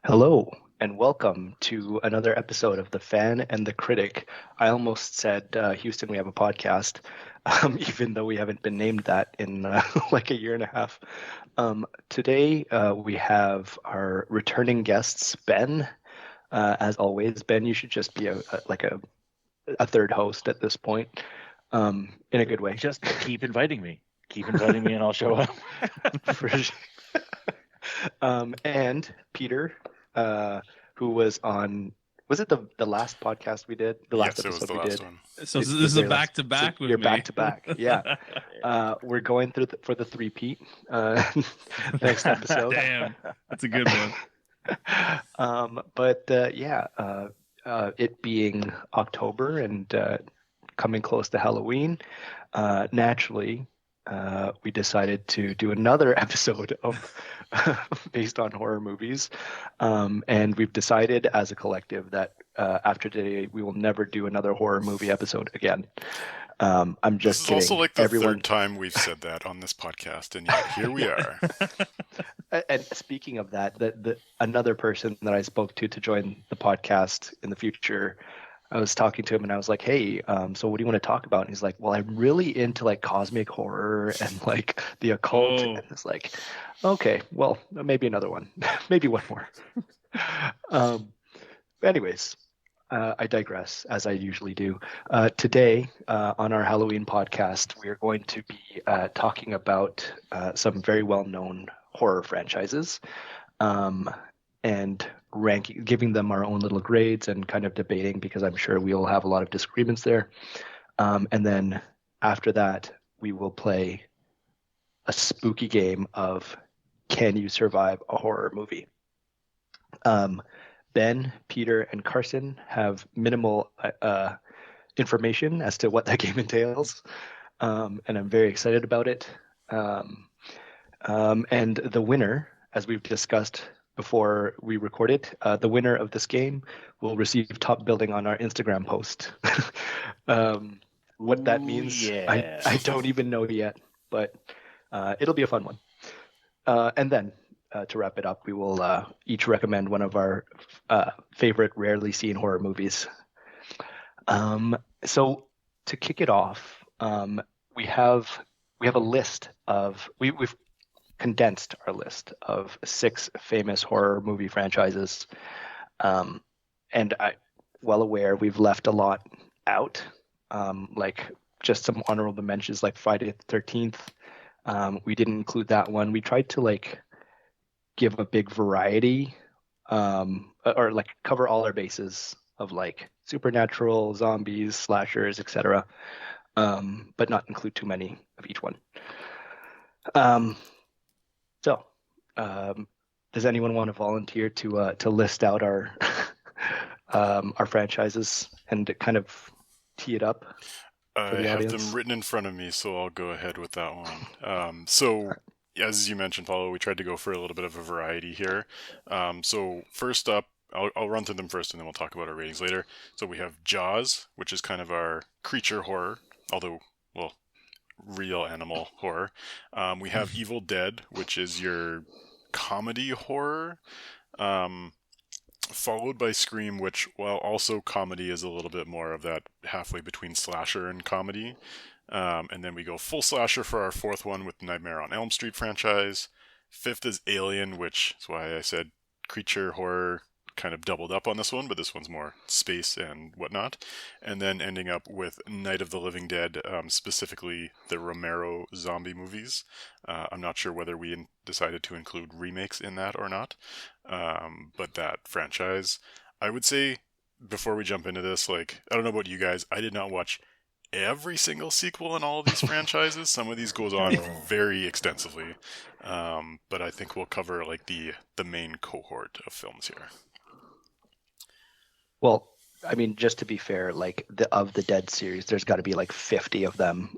Hello, and welcome to another episode of The Fan and the Critic. I almost said, Houston, we have a podcast, even though we haven't been named that in like a year and a half. Today, we have our returning guests, Ben. As always, Ben, you should just be a third host at this point, in a good way. Just keep inviting me. Keep inviting me and I'll show up. For sure. And Peter, who was on, was it the last podcast we did? The last Yes, it was episode the we last did. one. So It's this the is a very last- back to back so with you're me. back to back. Yeah. We're going through for the three-peat next episode. Damn, that's a good one. It being October and coming close to Halloween, naturally, we decided to do another episode of based on horror movies, and we've decided as a collective that after today we will never do another horror movie episode again. I'm just This is kidding. also like the Everyone. third time we've said that on this podcast, and yet here we are. And speaking of that, another person that I spoke to join the podcast in the future, I was talking to him and I was like, "Hey, so what do you want to talk about?" And he's like, "Well, I'm really into like cosmic horror and like the occult." Oh. And it's like, "Okay, well, maybe another one, maybe one more." Anyways, I digress, as I usually do. Today, on our Halloween podcast, we are going to be talking about some very well-known horror franchises, and giving them our own little grades and kind of debating, because I'm sure we'll have a lot of disagreements there. And then after that, we will play a spooky game of Can You Survive a Horror Movie? Ben, Peter, and Carson have minimal information as to what that game entails, and I'm very excited about it. And the winner, as we've discussed before we recorded, the winner of this game will receive top billing on our Instagram post. What that means, yeah. I don't even know yet, but it'll be a fun one. And then to wrap it up, we will each recommend one of our favorite rarely seen horror movies. So to kick it off, we have a list of we've condensed our list of 6 famous horror movie franchises, and I well aware we've left a lot out, like just some honorable mentions like Friday the 13th. We didn't include that one. We tried to like give a big variety, or like cover all our bases of like supernatural, zombies, slashers, etc., but not include too many of each one. So, does anyone want to volunteer to list out our our franchises and kind of tee it up for I the have audience? them written in front of me, so I'll go ahead with that one. So, as you mentioned, Paulo, we tried to go for a little bit of a variety here. So, first up, I'll run through them first, and then we'll talk about our ratings later. So, we have Jaws, which is kind of our creature horror, although, well, real animal horror. We have Evil Dead, which is your comedy horror, followed by Scream, which, while also comedy, is a little bit more of that halfway between slasher and comedy. And then we go full slasher for our fourth one with Nightmare on Elm Street franchise. Fifth is Alien, which is why I said creature horror kind of doubled up on this one, but this one's more space and whatnot. And then ending up with Night of the Living Dead, specifically the Romero zombie movies. I'm not sure whether we decided to include remakes in that or not, but that franchise, I would say, before we jump into this, like, I don't know about you guys, I did not watch every single sequel in all of these franchises. Some of these goes on very extensively, but I think we'll cover like the main cohort of films here. Well, I mean, just to be fair, like the Dead series, there's got to be like 50 of them,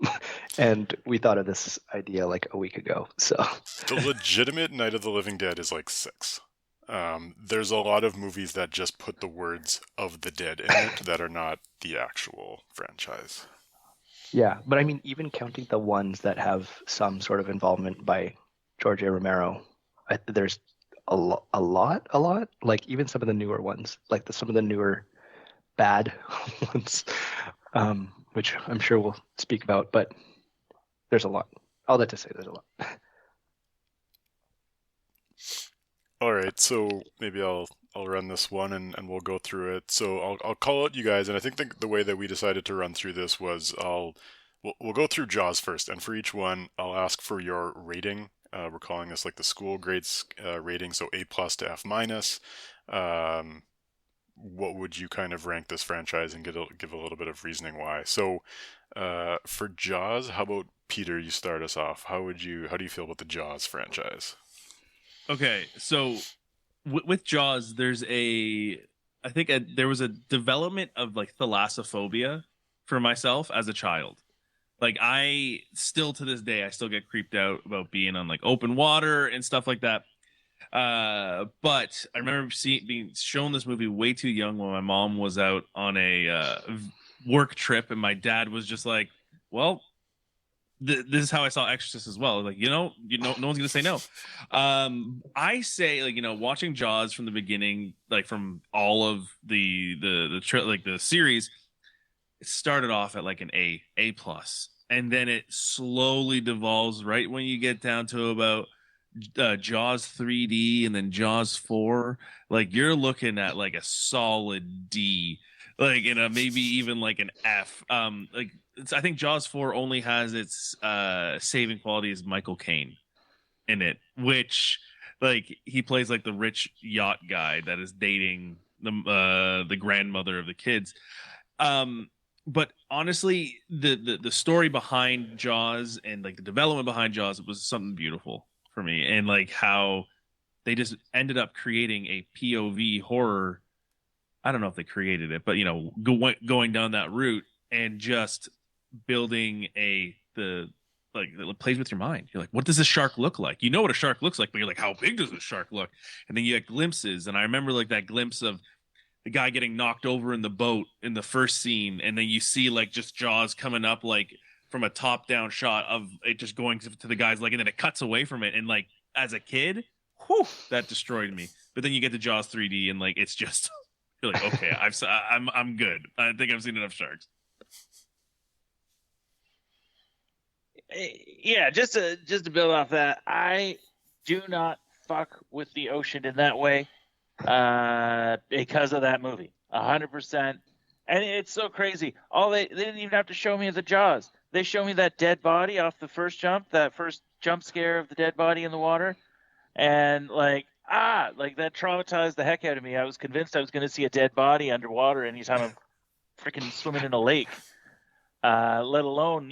and we thought of this idea like a week ago. So The legitimate Night of the Living Dead is like 6. There's a lot of movies that just put the words of the dead in it that are not the actual franchise. yeah, but I mean, even counting the ones that have some sort of involvement by George A. Romero, there's a lot. Like even some of the newer ones, like some of the newer bad ones, which I'm sure we'll speak about. But there's a lot. All that to say, there's a lot. All right, so maybe I'll run this one and we'll go through it. So I'll call out you guys, and I think the way that we decided to run through this was we'll go through Jaws first, and for each one I'll ask for your rating. We're calling this like the school grades rating, so A plus to F minus. Um, what would you kind of rank this franchise and give a little bit of reasoning why? So for Jaws, how about Peter? You start us off. How do you feel about the Jaws franchise? Okay, so with Jaws, there was a development of like thalassophobia for myself as a child. Like I still to this day, I still get creeped out about being on like open water and stuff like that. But I remember being shown this movie way too young when my mom was out on a work trip, and my dad was just like, "Well, this is how I saw Exorcist as well. Like, no one's gonna say no." I say, like, watching Jaws from the beginning, like from all of the series, it started off at like an A plus, and then it slowly devolves. Right when you get down to about Jaws 3D and then Jaws 4, like you're looking at like a solid D, like maybe even like an F. I think Jaws 4 only has its saving quality as Michael Caine in it, which like he plays like the rich yacht guy that is dating the grandmother of the kids. But honestly, the story behind Jaws and like the development behind Jaws was something beautiful for me, and like how they just ended up creating a POV horror. I don't know if they created it, but going down that route and just building that plays with your mind. You're like, what does this shark look like? You know what a shark looks like, but you're like, how big does a shark look? And then you get glimpses, and I remember like that glimpse of the guy getting knocked over in the boat in the first scene, and then you see like just Jaws coming up like from a top down shot of it just going to the guy's leg, and then it cuts away from it, and like as a kid, whew, that destroyed me. But then you get to Jaws 3D, and like it's just you're like, okay, I'm good. I think I've seen enough sharks. Yeah, just to build off that, I do not fuck with the ocean in that way because of that movie. 100%. And it's so crazy. They didn't even have to show me the Jaws. They show me that dead body off the first jump, that first jump scare of the dead body in the water. And like that traumatized the heck out of me. I was convinced I was going to see a dead body underwater anytime I'm freaking swimming in a lake. Let alone,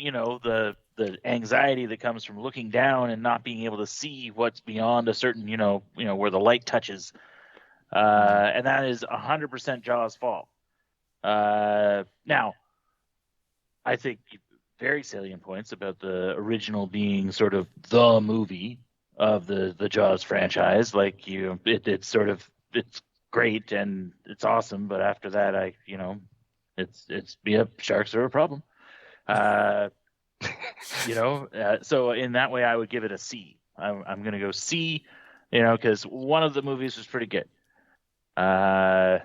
the anxiety that comes from looking down and not being able to see what's beyond a certain, where the light touches. And that is 100% Jaws' fault. Now, I think very salient points about the original being sort of the movie of the Jaws franchise. Like it's great and it's awesome, but after that, sharks are a problem. So in that way, I would give it a C. I'm going to go C, because one of the movies was pretty good. Yeah,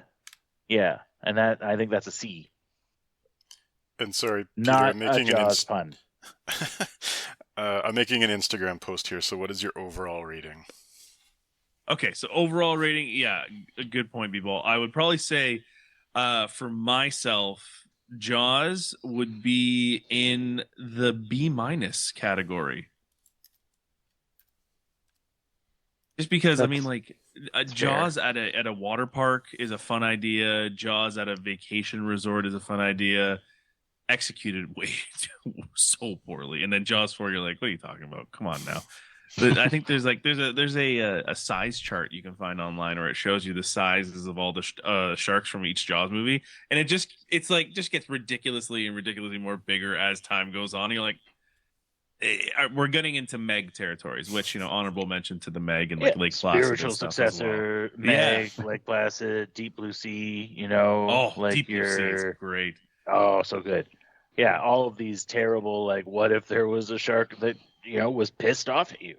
and I think that's a C. And sorry, Peter, not I'm making a Jaws pun. I'm making an Instagram post here. So what is your overall rating? Okay, so overall rating, yeah, a good point, B-Ball. I would probably say, for myself, Jaws would be in the B- category. Just because Jaws at a water park is a fun idea. Jaws at a vacation resort is a fun idea. Executed way so poorly, and then Jaws 4, you're like, what are you talking about? Come on now. I think there's a size chart you can find online where it shows you the sizes of all the sharks from each Jaws movie, and it just gets ridiculously more bigger as time goes on. And you're like, we're getting into Meg territories, which honorable mention to the Meg and Lake Placid spiritual successor, well. Meg, Lake Placid, Deep Blue Sea. Deep Blue Sea is great. Oh, so good. Yeah, all of these terrible, like, what if there was a shark that was pissed off at you?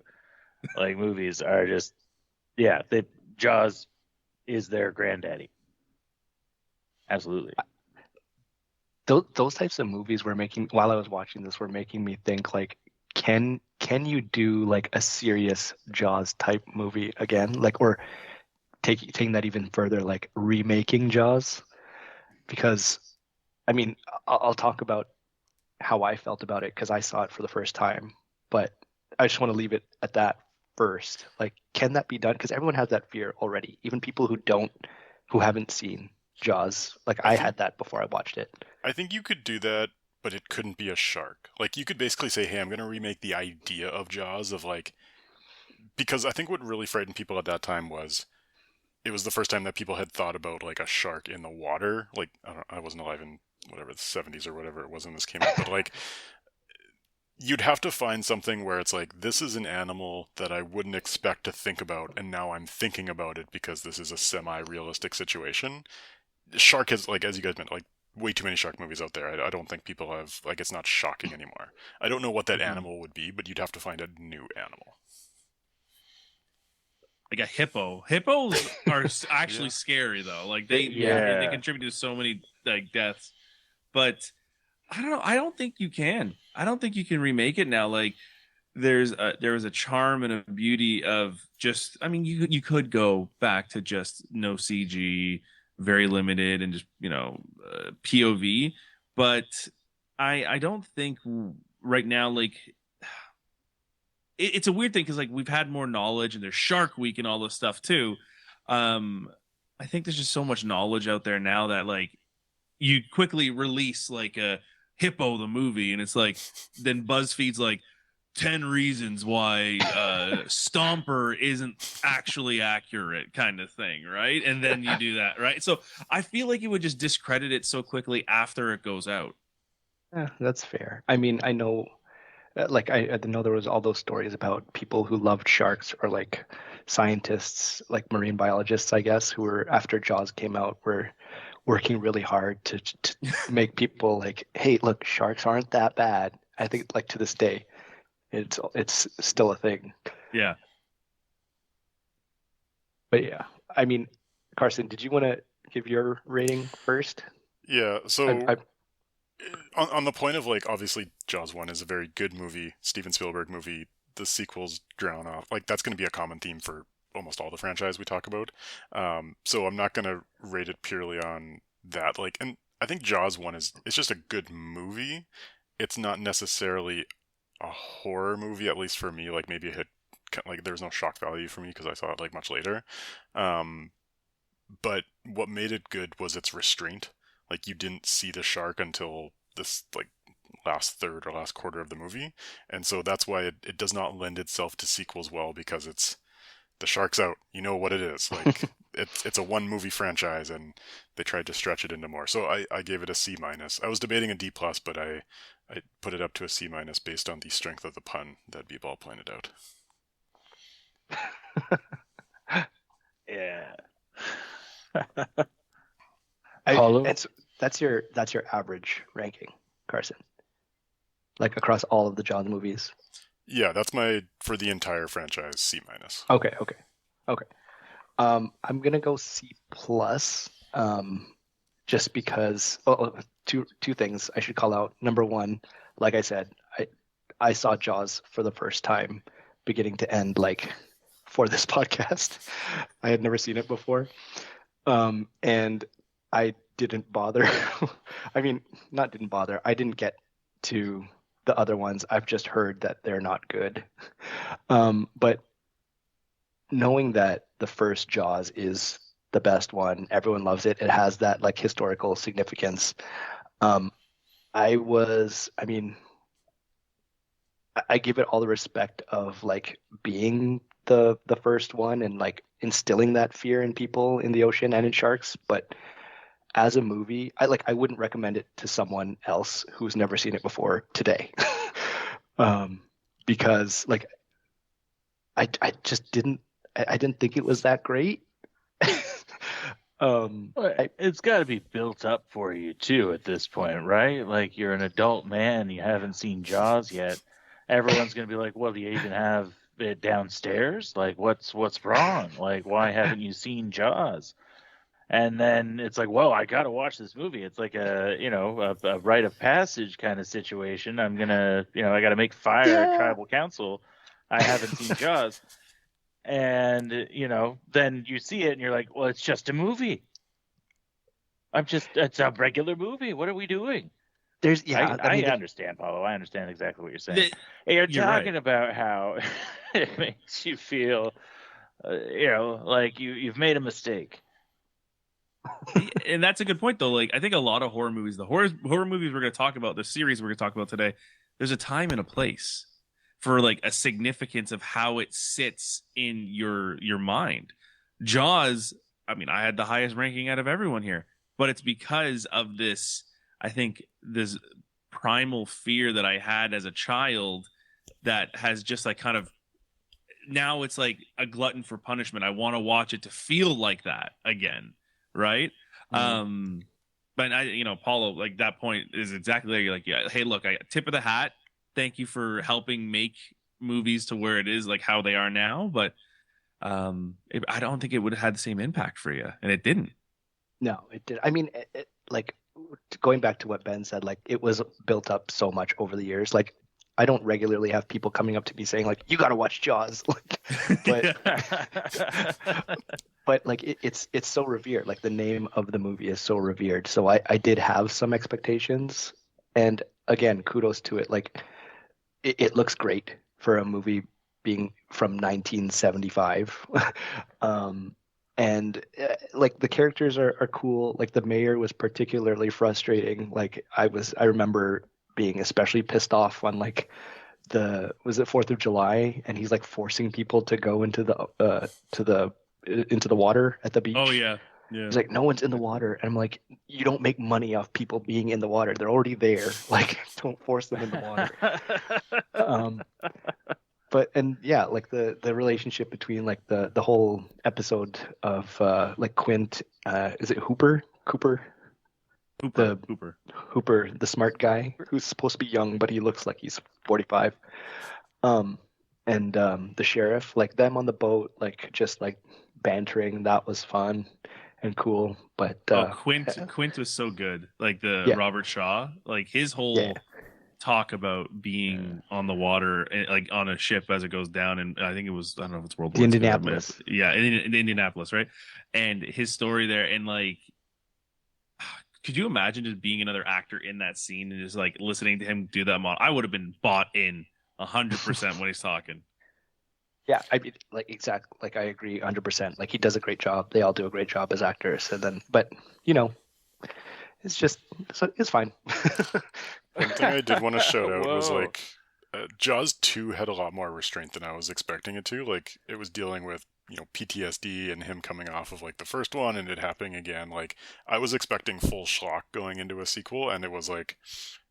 Like, movies are just, Yeah, Jaws is their granddaddy. Absolutely. Those types of movies were making, while I was watching this, were making me think like, can you do like a serious Jaws type movie again? Like, or taking that even further, like remaking Jaws? Because I mean, I'll talk about how I felt about it because I saw it for the first time, but I just want to leave it at that first. Like, can that be done? Because everyone has that fear already, even people who haven't seen Jaws. Like, I had that before I watched it. I think you could do that, but it couldn't be a shark. Like, you could basically say, hey, I'm going to remake the idea of Jaws of, like, because I think what really frightened people at that time was it was the first time that people had thought about, like, a shark in the water. Like, I wasn't alive in, whatever, the 70s or whatever it was when this came out, but, like, you'd have to find something where it's like, this is an animal that I wouldn't expect to think about, and now I'm thinking about it because this is a semi-realistic situation. Shark has, like, as you guys meant, like, way too many shark movies out there. I don't think people have, like, it's not shocking anymore. I don't know what that animal would be, but you'd have to find a new animal. Like a hippo. Hippos are actually scary though. Like they contribute to so many like deaths. But I don't know. I don't think you can. I don't think you can remake it now. Like there was a charm and a beauty of just. I mean, you could go back to just no CG, very limited, and just POV. But I don't think right now like it's a weird thing because like we've had more knowledge and there's Shark Week and all this stuff too. I think there's just so much knowledge out there now that like you quickly release like a Hippo the movie and it's like then BuzzFeed's like 10 reasons why Stomper isn't actually accurate kind of thing, right? And then you do that, right? So I feel like it would just discredit it so quickly after it goes out. Yeah, that's fair. I mean, I know. Like I know there was all those stories about people who loved sharks or like scientists, like marine biologists, I guess, who were after Jaws came out were working really hard to make people like, hey, look, sharks aren't that bad. I think like to this day, it's still a thing. Yeah. But yeah, I mean, Carson, did you want to give your rating first? Yeah, so I on the point of like obviously Jaws 1 is a very good movie, Steven Spielberg movie. The sequels drown off. Like that's going to be a common theme for almost all the franchise we talk about. So I'm not going to rate it purely on that. Like, and I think Jaws 1 it's just a good movie. It's not necessarily a horror movie, at least for me. Like maybe it hit like there's no shock value for me because I saw it like much later. But what made it good was its restraint. Like you didn't see the shark until this like last third or last quarter of the movie, and so that's why it does not lend itself to sequels well, because it's the shark's out. You know what it is. Like it's a one movie franchise, and they tried to stretch it into more. So I gave it a C minus. I was debating a D plus, but I put it up to a C minus based on the strength of the pun that B-Ball pointed out. Yeah. Paolo? That's your average ranking, Carson. Like across all of the Jaws movies. Yeah, that's my for the entire franchise C minus. Okay. I'm gonna go C plus. Just because two things I should call out. Number one, like I said, I saw Jaws for the first time, beginning to end, like for this podcast. I had never seen it before, and I didn't bother. I mean, not didn't bother. I didn't get to the other ones. I've just heard that they're not good. But knowing that the first Jaws is the best one, everyone loves it. It has that like historical significance. I give it all the respect of like being the first one and like instilling that fear in people in the ocean and in sharks, but as a movie, I wouldn't recommend it to someone else who's never seen it before today. Because like I just didn't think it was that great. It's got to be built up for you too at this point, right? Like you're an adult man, you haven't seen Jaws yet. Everyone's going to be like, "Well, do you even have it downstairs? Like, what's wrong? Like, why haven't you seen Jaws? And then it's like, whoa, I got to watch this movie. It's like a rite of passage kind of situation. I'm gonna, I got to make fire at tribal council. I haven't seen Jaws. And, then you see it and you're like, well, it's just a movie. It's a regular movie. What are we doing? I understand, Paulo. I understand exactly what you're saying. You're talking about how it makes you feel, like you've made a mistake. And that's a good point, though. Like, I think a lot of horror movies, the horror movies we're going to talk about, the series we're going to talk about today, there's a time and a place for like a significance of how it sits in your mind. Jaws, I mean, I had the highest ranking out of everyone here, but it's because of this, I think, this primal fear that I had as a child that has just like kind of, now it's like a glutton for punishment. I want to watch it to feel like that again. Right. Mm-hmm. But Paulo, like, that point is exactly there. You're like, yeah, hey, look, I tip of the hat. Thank you for helping make movies to where it is like how they are now. But I don't think it would have had the same impact for you. And it didn't. No, it did. I mean, like, going back to what Ben said, like, it was built up so much over the years. Like, I don't regularly have people coming up to me saying like, you got to watch Jaws. Like, but like, it's so revered. Like, the name of the movie is so revered. So I did have some expectations, and again, kudos to it. Like, it looks great for a movie being from 1975. And like, the characters are cool. Like, the mayor was particularly frustrating. Like, I remember being especially pissed off on like was it 4th of July, and he's like forcing people to go into the water at the beach. Oh yeah. Yeah. He's like, no one's in the water, and I'm like, you don't make money off people being in the water. They're already there. Like, don't force them in the water. But like the relationship between like the whole episode of like Quint, is it Cooper, the smart guy who's supposed to be young, but he looks like he's 45. And the sheriff, like, them on the boat, like, just like bantering, that was fun and cool. But Quint was so good. Like Robert Shaw, like his whole talk about being on the water, like on a ship as it goes down, and I think it was, I don't know if it's World War II. Indianapolis. Yeah, in Indianapolis, right? And his story there, and like, could you imagine just being another actor in that scene and just like listening to him do that? I would have been bought in 100% when he's talking. Yeah, I mean, like, exactly. Like, I agree 100%. Like, he does a great job. They all do a great job as actors. And then, but it's just, it's fine. One thing I did want to shout out was like, Jaws 2 had a lot more restraint than I was expecting it to. Like, it was dealing with PTSD and him coming off of like the first one and it happening again. Like, I was expecting full schlock going into a sequel, and it was like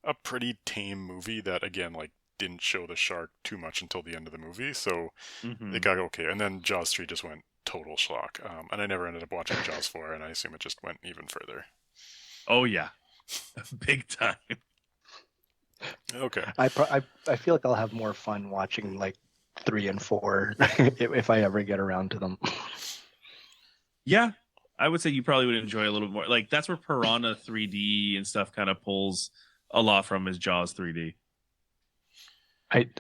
a pretty tame movie that, again, like, didn't show the shark too much until the end of the movie, so it got okay. And then Jaws 3 just went total schlock, and I never ended up watching Jaws 4, and I assume it just went even further. Oh yeah, big time. Okay. I feel like I'll have more fun watching like 3 and 4 if I ever get around to them. Yeah, I would say you probably would enjoy a little more. Like, that's where Piranha 3D and stuff kind of pulls a lot from, is Jaws 3D.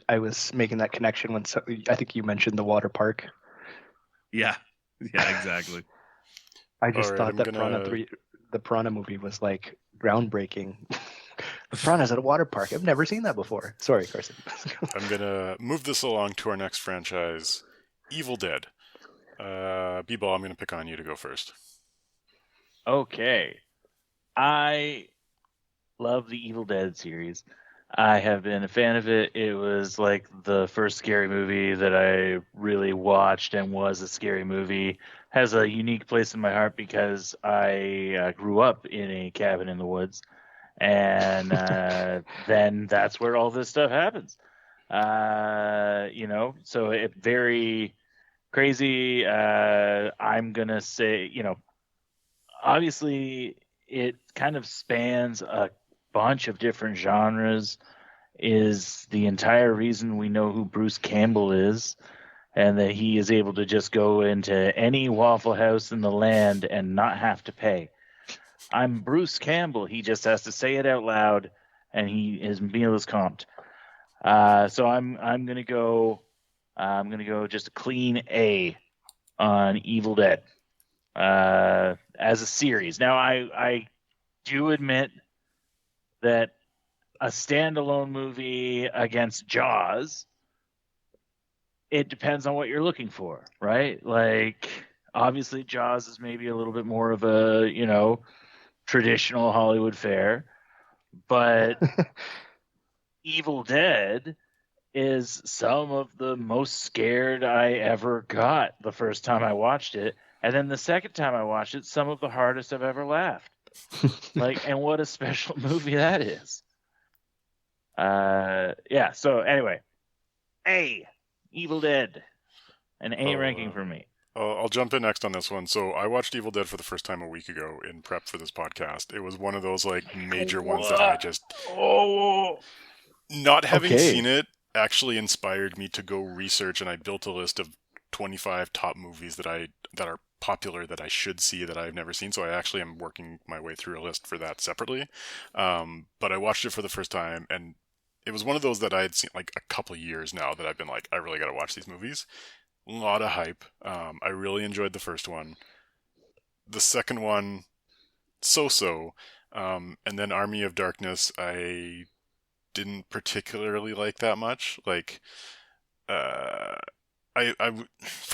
I was making that connection when I think you mentioned the water park. Yeah, exactly. I just thought that the Piranha movie was like groundbreaking. Piranha's at a water park. I've never seen that before. Sorry, Carson. I'm gonna move this along to our next franchise, Evil Dead. B-Ball, I'm gonna pick on you to go first. Okay. I love the Evil Dead series. I have been a fan of it. It was like the first scary movie that I really watched and was a scary movie. Has a unique place in my heart because I grew up in a cabin in the woods, and then that's where all this stuff happens. So it very crazy. I'm gonna say, obviously it kind of spans a bunch of different genres, is the entire reason we know who Bruce Campbell is. and that he is able to just go into any Waffle House in the land and not have to pay. I'm Bruce Campbell. He just has to say it out loud, and his meal is comped. So I'm gonna go. I'm gonna go just a clean A on Evil Dead as a series. Now I do admit that a standalone movie against Jaws, it depends on what you're looking for, right? Like, obviously, Jaws is maybe a little bit more of a, traditional Hollywood fare, but Evil Dead is some of the most scared I ever got the first time I watched it. And then the second time I watched it, some of the hardest I've ever laughed. And what a special movie that is. Yeah, so anyway, A, Evil Dead. An A ranking for me. I'll jump in next on this one. So I watched Evil Dead for the first time a week ago in prep for this podcast. It was one of those major ones that I just... Not having seen it actually inspired me to go research, and I built a list of 25 top movies that are popular that I should see that I've never seen. So I actually am working my way through a list for that separately. But I watched it for the first time, and it was one of those that I had seen a couple of years now that I've been I really got to watch these movies. A lot of hype. I really enjoyed the first one. The second one, so-so. And then Army of Darkness, I didn't particularly like that much. For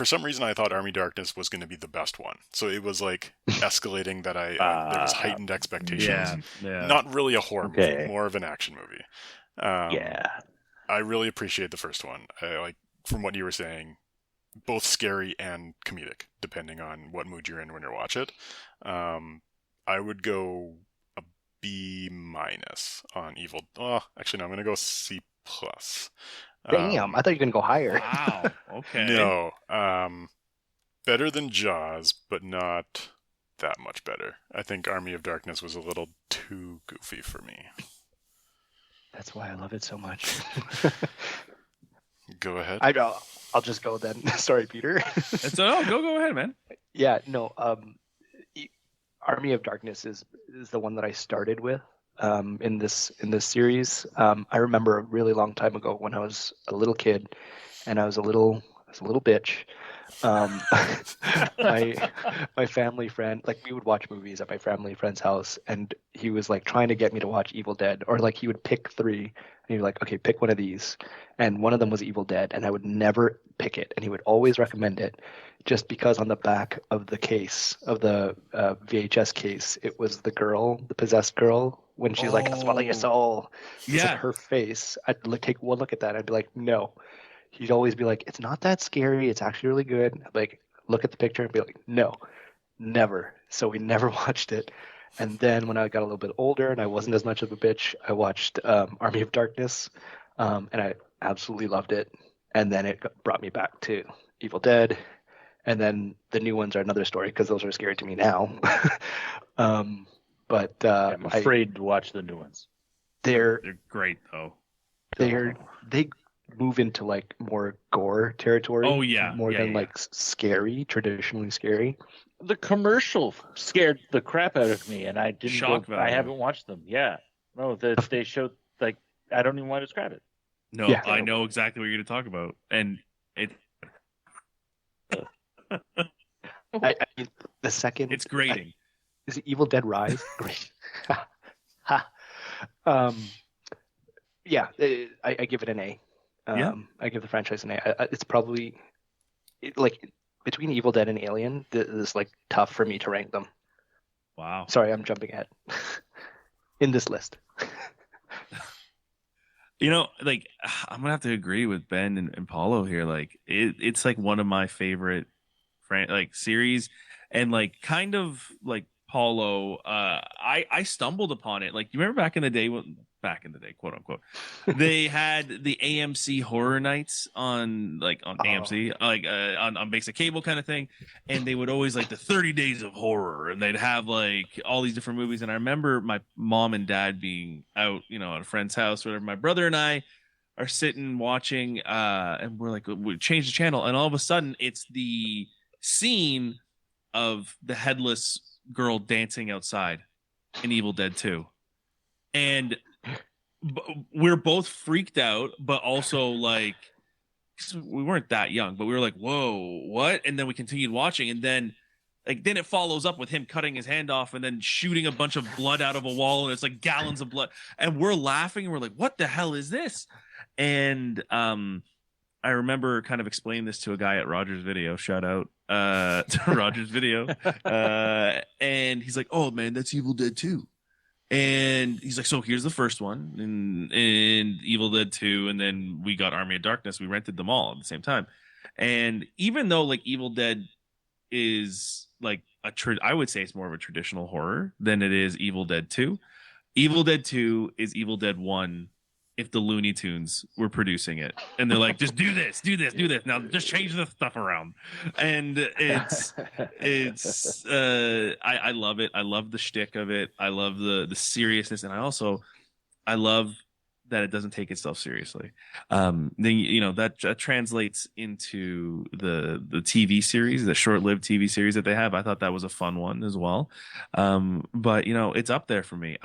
some reason I thought Army Darkness was going to be the best one, so it was escalating that there was heightened expectations. Yeah. Not really a horror movie, more of an action movie. I really appreciate the first one. From what you were saying, both scary and comedic, depending on what mood you're in when you watch it. I would go B- on Evil. Oh, actually, no, I'm gonna go C+. Damn, I thought you were gonna go higher. Wow. Okay. No. Better than Jaws, but not that much better. I think Army of Darkness was a little too goofy for me. That's why I love it so much. Go ahead. I'll just go then. Sorry, Peter. Go ahead, man. Yeah, no. Army of Darkness is the one that I started with in this series. I remember a really long time ago when I was a little kid, and I was a little bitch. My family friend, we would watch movies at my family friend's house, and he was trying to get me to watch Evil Dead, or he would pick three, and he'd be like, okay, pick one of these, and one of them was Evil Dead, and I would never pick it, and he would always recommend it, just because on the back of the case of the VHS case, it was the possessed girl, when she's like, swallow your soul. It's her face. I'd take one look at that, I'd be like, no. He'd always be like, it's not that scary. It's actually really good. I'd look at the picture and be like, no, never. So we never watched it. And then when I got a little bit older and I wasn't as much of a bitch, I watched Army of Darkness, and I absolutely loved it. And then it brought me back to Evil Dead. And then the new ones are another story because those are scary to me now. But I'm afraid to watch the new ones. They're great though. They move into more gore territory. Oh yeah, more than scary, traditionally scary. The commercial scared the crap out of me, and I didn't. I haven't watched them. Yeah, no, they showed I don't even want to describe it. No, yeah. I know exactly what you're going to talk about, and it. I mean, the second it's grating. Is it Evil Dead Rise? Great. Yeah, I give it an A. I give the franchise an A. It's probably between Evil Dead and Alien. This is tough for me to rank them. Wow. Sorry, I'm jumping ahead in this list. I'm gonna have to agree with Ben and Paulo here. It's one of my favorite series, and kind of Paulo. I stumbled upon it. You remember back in the day, quote unquote, they had the AMC horror nights on AMC, on basic cable kind of thing, and they would always the 30 days of horror, and they'd have all these different movies. And I remember my mom and dad being out, at a friend's house or whatever. My brother and I are sitting watching, and we're like, we change the channel, and all of a sudden it's the scene of the headless girl dancing outside in Evil Dead 2. And we're both freaked out, but also like, 'cause we weren't that young, but we were like, whoa, what? And then we continued watching, and then then it follows up with him cutting his hand off and then shooting a bunch of blood out of a wall, and it's like gallons of blood, and we're laughing and we're like, what the hell is this? And I remember kind of explaining this to a guy at Rogers Video, shout out to Rogers Video, and he's like, oh man, that's Evil Dead 2. And he's like, so here's the first one, and Evil Dead 2, and then we got Army of Darkness. We rented them all at the same time. And even though like Evil Dead is like I would say it's more of a traditional horror than it is Evil Dead 2. Evil Dead 2 is Evil Dead 1 if the Looney Tunes were producing it, and they're like, just do this. Now just change the stuff around. And I love it. I love the shtick of it. I love the seriousness, and I love that it doesn't take itself seriously. Then that translates into the TV series, the short-lived TV series that they have. I thought that was a fun one as well. But it's up there for me.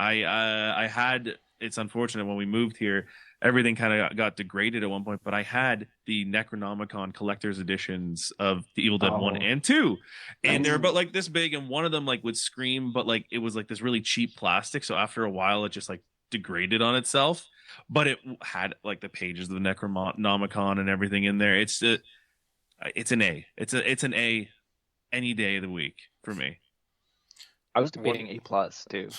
It's unfortunate when we moved here, everything kind of got degraded at one point, but I had the Necronomicon collector's editions of the Evil Dead 1 and 2. And they're about like this big, and one of them like would scream, but like it was like this really cheap plastic. So after a while, it just like degraded on itself. But it had like the pages of the Necronomicon and everything in there. It's an A. It's an A any day of the week for me. I was debating A+ too.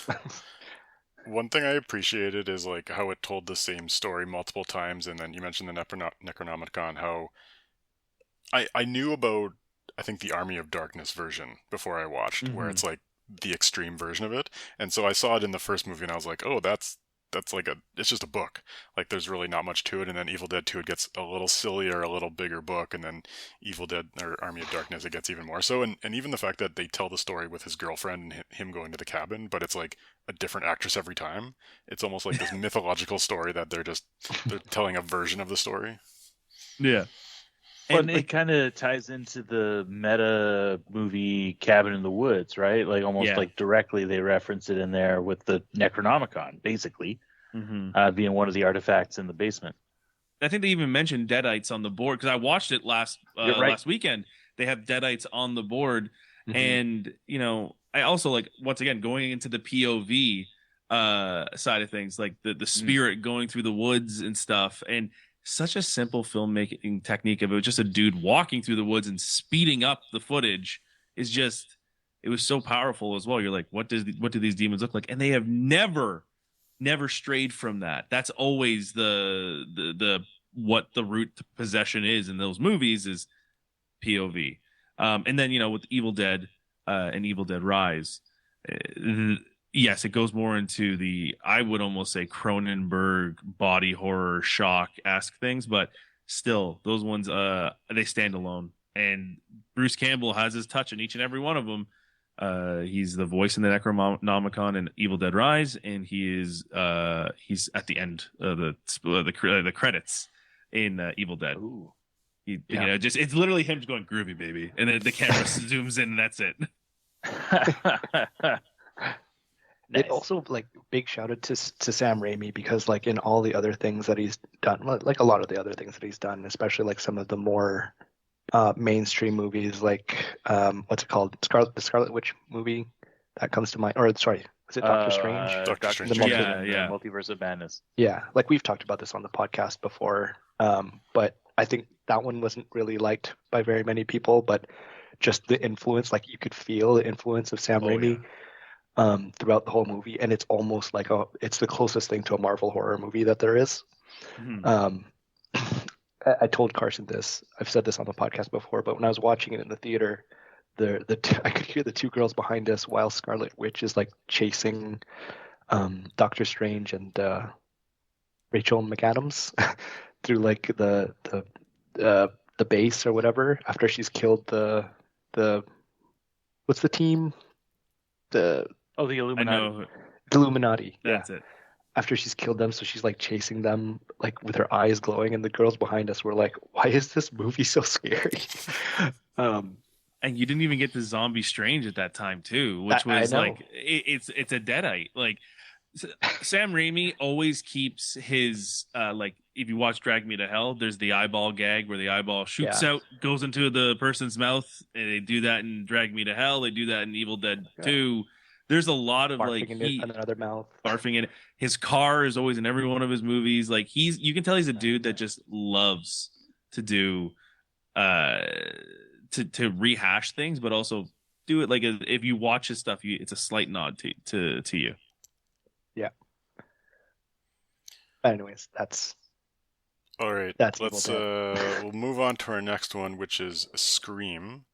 One thing I appreciated is like how it told the same story multiple times, and then you mentioned the Necronomicon, how I knew about, I think, the Army of Darkness version before I watched, where it's like the extreme version of it, and so I saw it in the first movie and I was like, oh, that's like it's just a book. Like there's really not much to it, and then Evil Dead 2, it gets a little sillier, a little bigger book, and then Evil Dead or Army of Darkness, it gets even more so. And even the fact that they tell the story with his girlfriend and him going to the cabin, but it's like a different actress every time. It's almost like this mythological story that they're telling a version of the story. Yeah. And it kind of ties into the meta movie Cabin in the Woods, right? Like almost like directly they reference it in there with the Necronomicon, basically, being one of the artifacts in the basement. I think they even mentioned Deadites on the board, because I watched it last weekend. They have Deadites on the board, and I also like, once again, going into the POV side of things, like the spirit going through the woods and stuff, and such a simple filmmaking technique of it. Just a dude walking through the woods and speeding up the footage is just, it was so powerful as well. You're like, what do these demons look like? And they have never strayed from that. That's always the what the root to possession is in those movies is POV. And then with Evil Dead and Evil Dead Rise, yes, it goes more into the, I would almost say, Cronenberg body horror shock-esque things, but still, those ones, they stand alone. And Bruce Campbell has his touch in each and every one of them. He's the voice in the Necronomicon and Evil Dead Rise, and he's at the end of the credits in Evil Dead. Ooh. It's literally him just going groovy, baby, and then the camera zooms in, and that's it. Nice. It also, like, big shout out to Sam Raimi, because like in all the other things that he's done, like a lot of the other things that he's done, especially like some of the more mainstream movies, like what's it called, the Scarlet Witch movie that comes to mind, or sorry, was it Doctor Strange? Doctor Strange. The Multiverse of Madness. Yeah, like we've talked about this on the podcast before, but I think that one wasn't really liked by very many people, but just the influence, like you could feel the influence of Sam Raimi. Throughout the whole movie, and it's almost like it's the closest thing to a Marvel horror movie that there is. I told Carson this, I've said this on the podcast before, but when I was watching it in the theater, I could hear the two girls behind us while Scarlet Witch is like chasing Doctor Strange and Rachel McAdams through like the base or whatever, after she's killed the what's the team? The Illuminati. The Illuminati. That's it. after she's killed them, so she's like chasing them like with her eyes glowing, and the girls behind us were like, "Why is this movie so scary?" um, And you didn't even get to Zombie Strange at that time too, which I was know. like it's a deadite. Like Sam Raimi always keeps his like if you watch Drag Me to Hell, there's the eyeball gag where the eyeball shoots Yeah. out, goes into the person's mouth, and they do that in Drag Me to Hell. They do that in Evil Dead Yeah. 2. There's a lot of like Barfing in another mouth. barfing in it. His car is always in every one of his movies. Like you can tell he's a dude that just loves to do uh to rehash things, but also do it like if you watch his stuff, it's a slight nod to you. Yeah. Anyways, that's All right. That's Let's Evil Dead. we'll move on to our next one, which is Scream.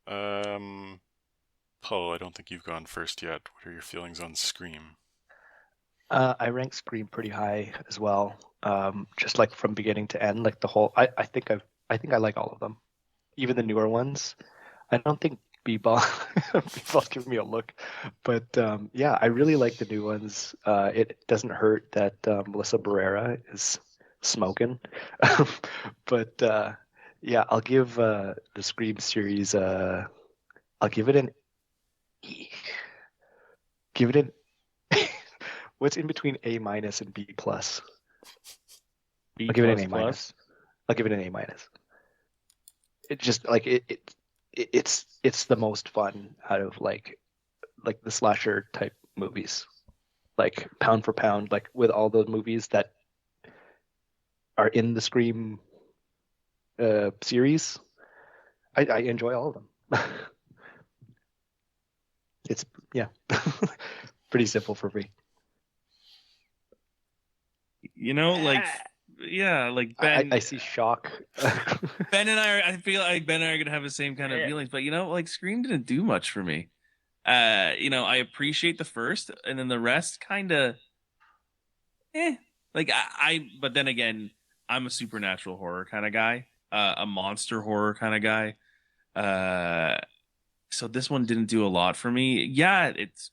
Paul, I don't think you've gone first yet. What are your feelings on Scream? I rank Scream pretty high as well. Just like from beginning to end, like the whole. I think I like all of them, even the newer ones. I don't think Bebop's giving me a look, but yeah, I really like the new ones. It doesn't hurt that Melissa Barrera is smoking, but yeah, I'll give the Scream series. I'll give it an E. Give it an. What's in between A minus and B plus? B I'll give it an plus A plus. minus. I'll give it an A minus. It just like it's the most fun out of like the slasher type movies, like pound for pound, like with all those movies that are in the Scream series. I enjoy all of them. It's yeah, pretty simple for me. You know, like yeah, like Ben. I see shock. Ben and I feel like Ben and I are gonna have the same kind of Yeah. feelings, but you know, like Scream didn't do much for me. You know, I appreciate the first, and then the rest kind of, like but then again, I'm a supernatural horror kind of guy, a monster horror kind of guy. So this one didn't do a lot for me. Yeah, it's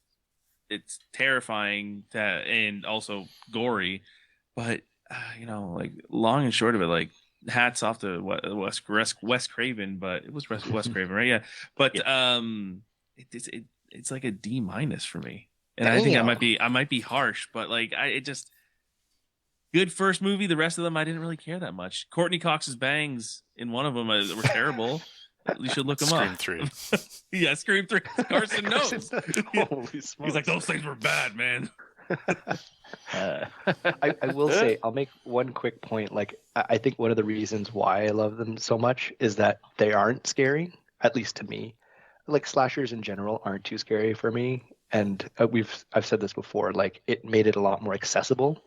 terrifying and also gory, but you know, like long and short of it, like hats off to Wes Craven, but it was Wes Craven, right? Yeah, but it's like a D minus for me, and I think I might be harsh, but like it just good first movie. The rest of them I didn't really care that much. Courtney Cox's bangs in one of them were terrible. You should look them Scream up. 3. Yeah, Scream 3. Carson knows. Holy smokes. He's like, those things were bad, man. I will say, I'll make one quick point. Like, I think one of the reasons why I love them so much is that they aren't scary, at least to me. Like, slashers in general aren't too scary for me. And I've said this before, like, it made it a lot more accessible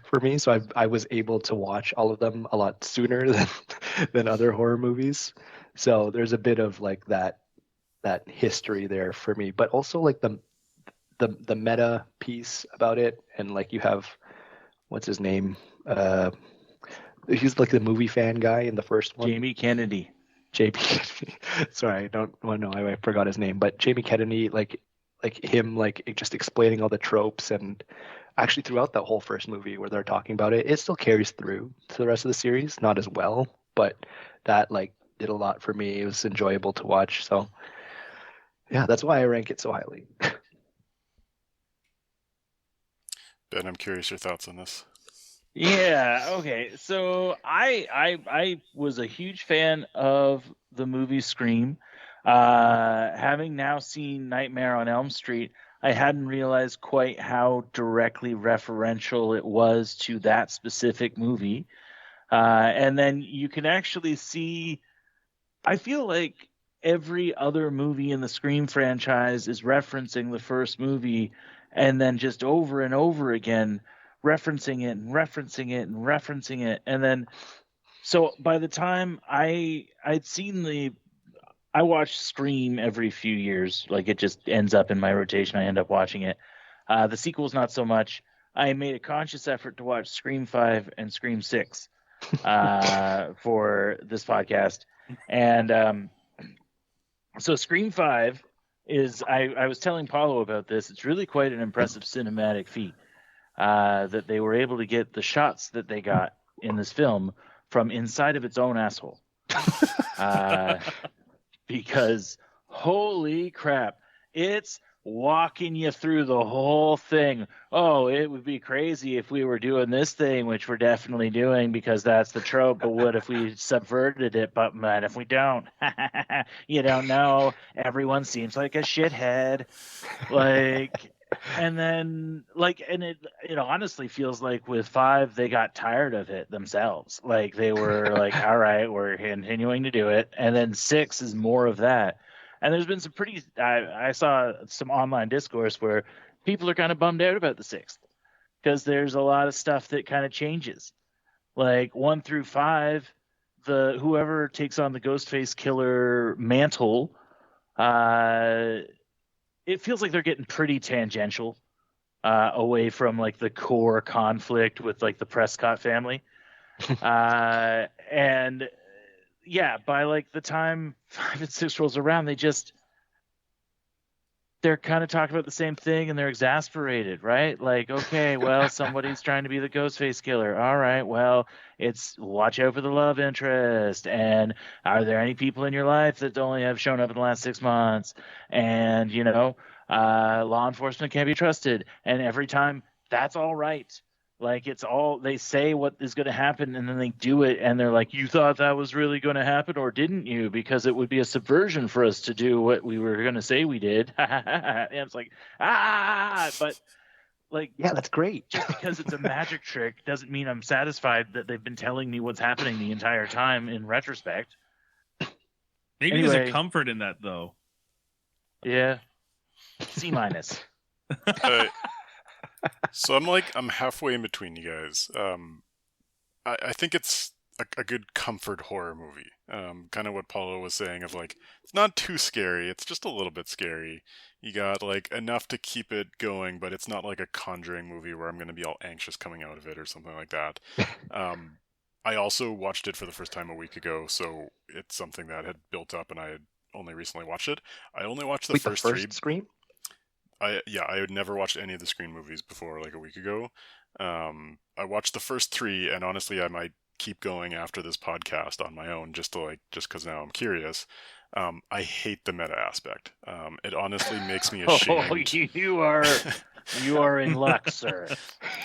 for me. So I was able to watch all of them a lot sooner than other horror movies. So there's a bit of like that history there for me, but also like the meta piece about it, and like you have what's his name? He's like the movie fan guy in the first one. Jamie Kennedy. JP. Sorry, I don't want to know. I forgot his name, but Jamie Kennedy, like him, like just explaining all the tropes, and actually throughout that whole first movie where they're talking about it, it still carries through to the rest of the series. Not as well, but that like did a lot for me. It was enjoyable to watch. So yeah, that's why I rank it so highly. Ben, I'm curious your thoughts on this. Yeah, okay. So I was a huge fan of the movie Scream. Having now seen Nightmare on Elm Street, I hadn't realized quite how directly referential it was to that specific movie. And then you can actually see, I feel like every other movie in the Scream franchise is referencing the first movie, and then just over and over again referencing it and referencing it and referencing it. And then so by the time I watch Scream every few years, like it just ends up in my rotation. I end up watching it. The sequels not so much. I made a conscious effort to watch Scream 5 and Scream 6 for this podcast. And so Scream 5 is, I was telling Paulo about this. It's really quite an impressive cinematic feat. that they were able to get the shots that they got in this film from inside of its own asshole. Because holy crap, it's walking you through the whole thing. Oh, it would be crazy if we were doing this thing, which we're definitely doing because that's the trope. But what if we subverted it? But man, if we don't, you don't know. Everyone seems like a shithead. Like, and then and it honestly feels like with 5 they got tired of it themselves. Like they were like, all right, we're continuing to do it. And then 6 is more of that. And there's been some pretty I saw some online discourse where people are kind of bummed out about the 6th because there's a lot of stuff that kind of changes. Like 1 through 5, the whoever takes on the Ghostface killer mantle, it feels like they're getting pretty tangential away from like the core conflict with like the Prescott family. And yeah, by like the time 5 and 6 rolls around, they're kind of talking about the same thing and they're exasperated, right? Like, okay, well, somebody's trying to be the Ghostface killer. All right, well, it's watch out for the love interest. And are there any people in your life that only have shown up in the last 6 months? And, law enforcement can't be trusted. And every time, that's all right. Like it's all they say what is going to happen, and then they do it, and they're like, "You thought that was really going to happen, or didn't you? Because it would be a subversion for us to do what we were going to say we did." And it's like, but like, Yeah, that's great. just because it's a magic trick doesn't mean I'm satisfied that they've been telling me what's happening the entire time. In retrospect, Maybe there's a comfort in that, though. Yeah, C minus. So I'm halfway in between you guys. I think it's a good comfort horror movie. Kind of what Paulo was saying of like, it's not too scary. It's just a little bit scary. You got like enough to keep it going, but it's not like a Conjuring movie where I'm going to be all anxious coming out of it or something like that. I also watched it for the first time a week ago, so it's something that had built up and I had only recently watched it. I only watched the first 3. Scream? I had never watched any of the Scream movies before like a week ago. I watched the first 3, and honestly, I might keep going after this podcast on my own, just because now I'm curious. I hate the meta aspect. It honestly makes me ashamed. You are in luck, sir,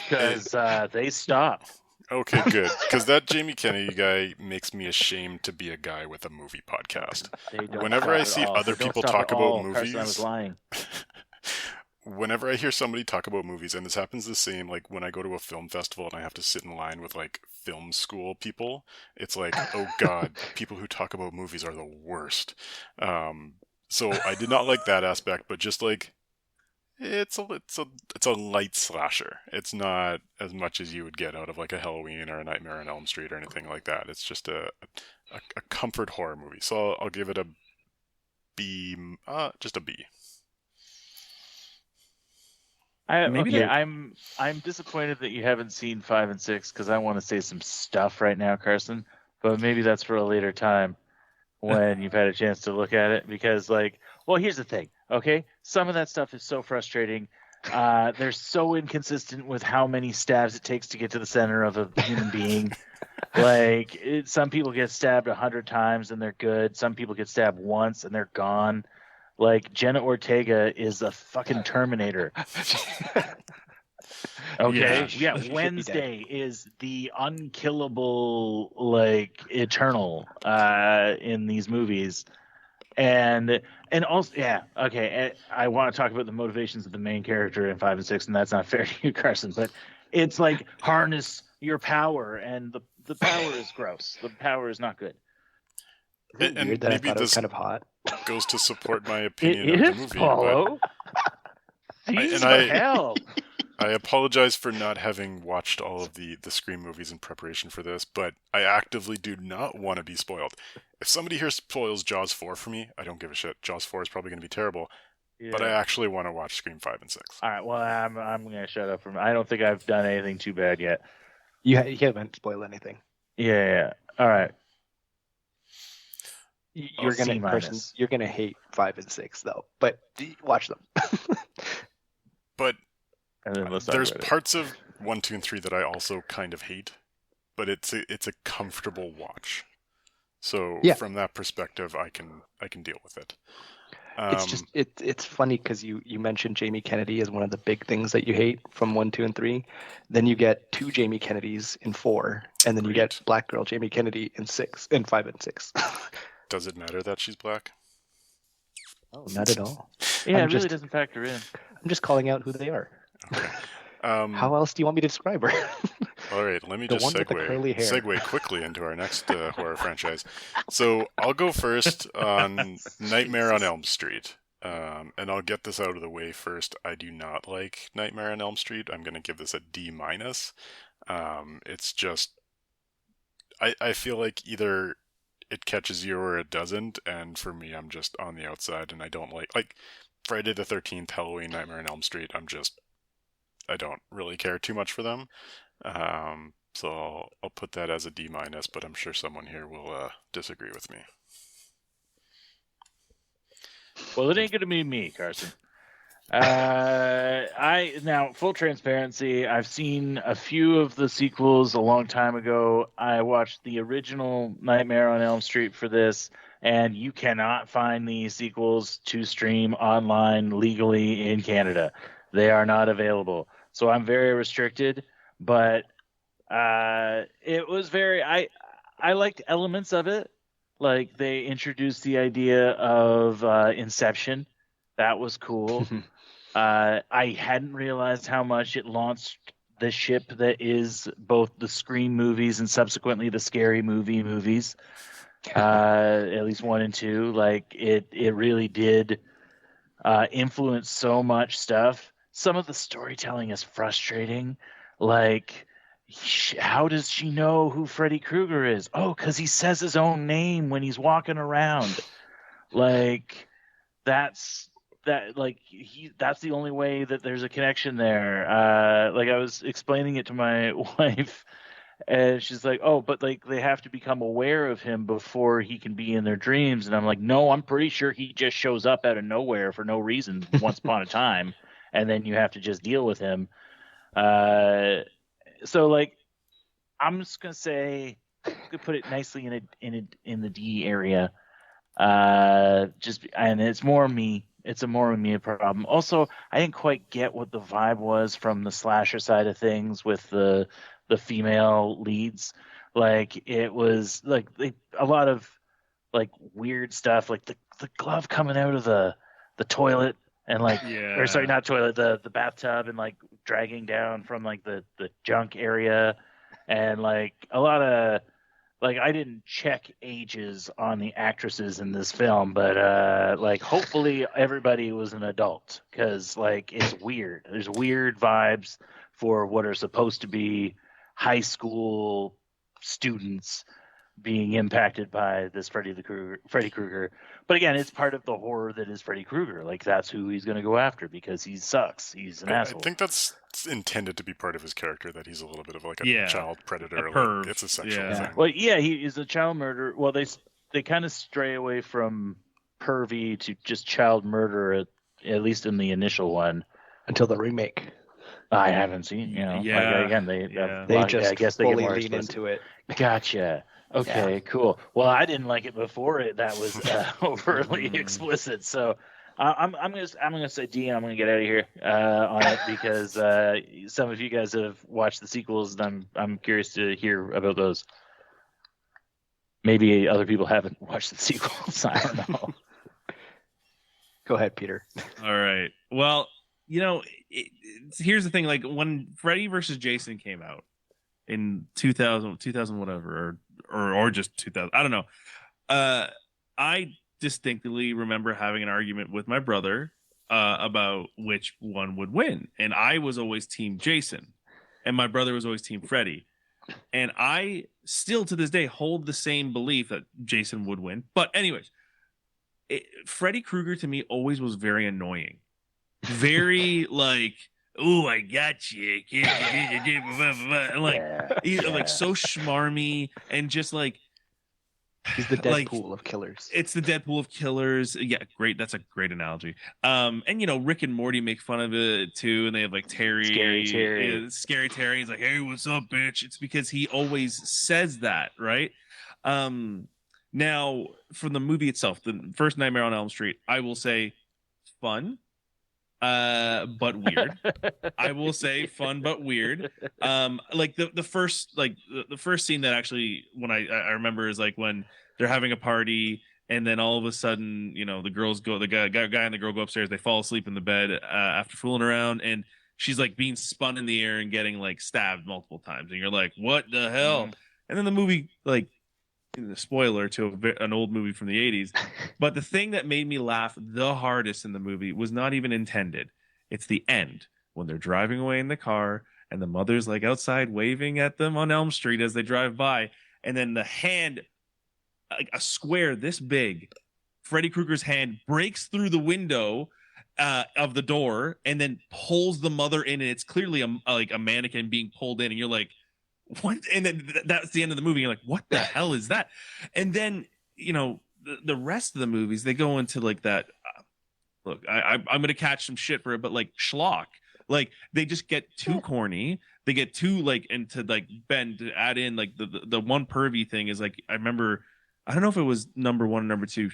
because they stopped. Okay, good. Because that Jamie Kennedy guy makes me ashamed to be a guy with a movie podcast. Whenever I see other people talk about movies, Carson, I was lying. Whenever I hear somebody talk about movies, and this happens the same, like when I go to a film festival and I have to sit in line with like film school people, it's like, oh god, people who talk about movies are the worst. So I did not like that aspect, but just like it's a light slasher. It's not as much as you would get out of like a Halloween or a Nightmare on Elm Street or anything like that. It's just a comfort horror movie. So I'll give it a B, just a B. I'm disappointed that you haven't seen 5 and 6 because I want to say some stuff right now, Carson. But maybe that's for a later time when you've had a chance to look at it. Because, here's the thing, okay? Some of that stuff is so frustrating. They're so inconsistent with how many stabs it takes to get to the center of a human being. Some people get stabbed 100 times and they're good. Some people get stabbed once and they're gone. Like, Jenna Ortega is a fucking Terminator. Okay? Yeah, Wednesday is the unkillable, Eternal in these movies. And also, yeah, okay, I want to talk about the motivations of the main character in 5 and 6, and that's not fair to you, Carson, but it's like, harness your power, and the power is gross. The power is not good. And weird that maybe this kind of hot goes to support my opinion of the movie. Paulo. I apologize for not having watched all of the Scream movies in preparation for this, but I actively do not want to be spoiled. If somebody here spoils Jaws 4 for me, I don't give a shit. Jaws 4 is probably going to be terrible, but I actually want to watch Scream 5 and 6. All right, well, I'm going to shut up. I don't think I've done anything too bad yet. You haven't spoiled anything. Yeah. All right. You're gonna hate 5 and 6 though, but watch them. But and then let's talk There's about parts of 1, 2, and 3 that I also kind of hate, but it's a comfortable watch. So Yeah. from that perspective, I can deal with it. It's funny because you mentioned Jamie Kennedy as one of the big things that you hate from 1, 2, and 3. Then you get 2 Jamie Kennedys in 4, and then you get Great. Black Girl Jamie Kennedy in 6, in 5 and 6. Does it matter that she's black? Oh, not at all. it. Yeah, I'm it really just- doesn't factor in. I'm just calling out who they are. Okay. How else do you want me to describe her? All right, let me The just one with the curly hair. segue quickly into our next horror franchise. So I'll go first on Nightmare on Elm Street. And I'll get this out of the way first. I do not like Nightmare on Elm Street. I'm going to give this a D-. It's just, I feel like either it catches you or it doesn't, and for me, I'm just on the outside, and I don't like Friday the 13th, Halloween, Nightmare on Elm Street. I don't really care too much for them. So I'll put that as a D-, but I'm sure someone here will disagree with me. Well, it ain't gonna be me, Carson. Now full transparency, I've seen a few of the sequels a long time ago. I watched the original Nightmare on Elm Street for this, and you cannot find the sequels to stream online legally in Canada. They are not available. So I'm very restricted, but it was very I liked elements of it. Like they introduced the idea of Inception. That was cool. I hadn't realized how much it launched the ship that is both the Scream movies and subsequently the Scary Movie movies. At least 1 and 2. Like it really did influence so much stuff. Some of the storytelling is frustrating. Like, how does she know who Freddy Krueger is? Oh, because he says his own name when he's walking around. Like, that's the only way that there's a connection there. Like I was explaining it to my wife, and she's like, "Oh, but like they have to become aware of him before he can be in their dreams." And I'm like, "No, I'm pretty sure he just shows up out of nowhere for no reason once upon a time, and then you have to just deal with him." So like, I'm just gonna say, I'm gonna put it nicely in the D area. And it's more me. It's a more me problem. Also, I didn't quite get what the vibe was from the slasher side of things with the female leads. Like it was like a lot of like weird stuff, like the glove coming out of the toilet and like Yeah. or sorry, not toilet, the bathtub, and like dragging down from like the junk area, and like a lot of like I didn't check ages on the actresses in this film, but like hopefully everybody was an adult, because like it's weird. There's weird vibes for what are supposed to be high school students being impacted by this Freddy Krueger. But again, it's part of the horror that is Freddy Krueger. Like that's who he's going to go after because he sucks. He's an asshole. I think that's intended to be part of his character, that he's a little bit of like a Yeah. child predator. A perv. Like, it's a sexual Yeah. thing. Well, yeah, he is a child murderer. Well, they kind of stray away from pervy to just child murder, at least in the initial one. Until the remake. I haven't seen, Yeah. Like, again, They just I guess they fully get more lean explicit. into it. Gotcha. Okay, cool. Well, I didn't like it before that was overtly explicit. So I'm gonna say D, and I'm gonna get out of here on it because some of you guys have watched the sequels, and I'm curious to hear about those. Maybe other people haven't watched the sequels. I don't know. Go ahead, Peter. All right. Well, here's the thing. Like when Freddy versus Jason came out in 2000 whatever, or just 2000, I don't know. I distinctly remember having an argument with my brother about which one would win, and I was always Team Jason, and my brother was always Team Freddy. And I still to this day hold the same belief that Jason would win. But anyways, Freddy Krueger to me always was very annoying. Very like, "Ooh, I got you." And like, he's like so schmarmy and just like He's the like Deadpool of killers. it's the Deadpool of killers. Yeah, great. That's a great analogy. And Rick and Morty make fun of it too, and they have like Scary Terry. Scary Terry. He's like, "Hey, what's up, bitch?" It's because he always says that, right? Now from the movie itself, the first Nightmare on Elm Street, I will say, fun, but weird. I will say fun but weird. Like the first the first scene that actually when I remember is like when they're having a party and then all of a sudden the guy and the girl go upstairs, they fall asleep in the bed after fooling around, and she's like being spun in the air and getting like stabbed multiple times, and you're like, what the hell? And then the movie, like, the spoiler to an old movie from the 80s, but the thing that made me laugh the hardest in the movie was not even intended. It's the end when they're driving away in the car and the mother's like outside waving at them on Elm Street as they drive by, and then the hand, like a square this big, Freddy Krueger's hand breaks through the window of the door and then pulls the mother in, and it's clearly a mannequin being pulled in, and you're like, what? And then that's the end of the movie. You're like, what the hell is that? And then the rest of the movies, they go into like that. Look, I'm gonna catch some shit for it, but like schlock, like they just get too corny. They get too like into like bend to add in like the one pervy thing is like, I remember, I don't know if it was number one or number two.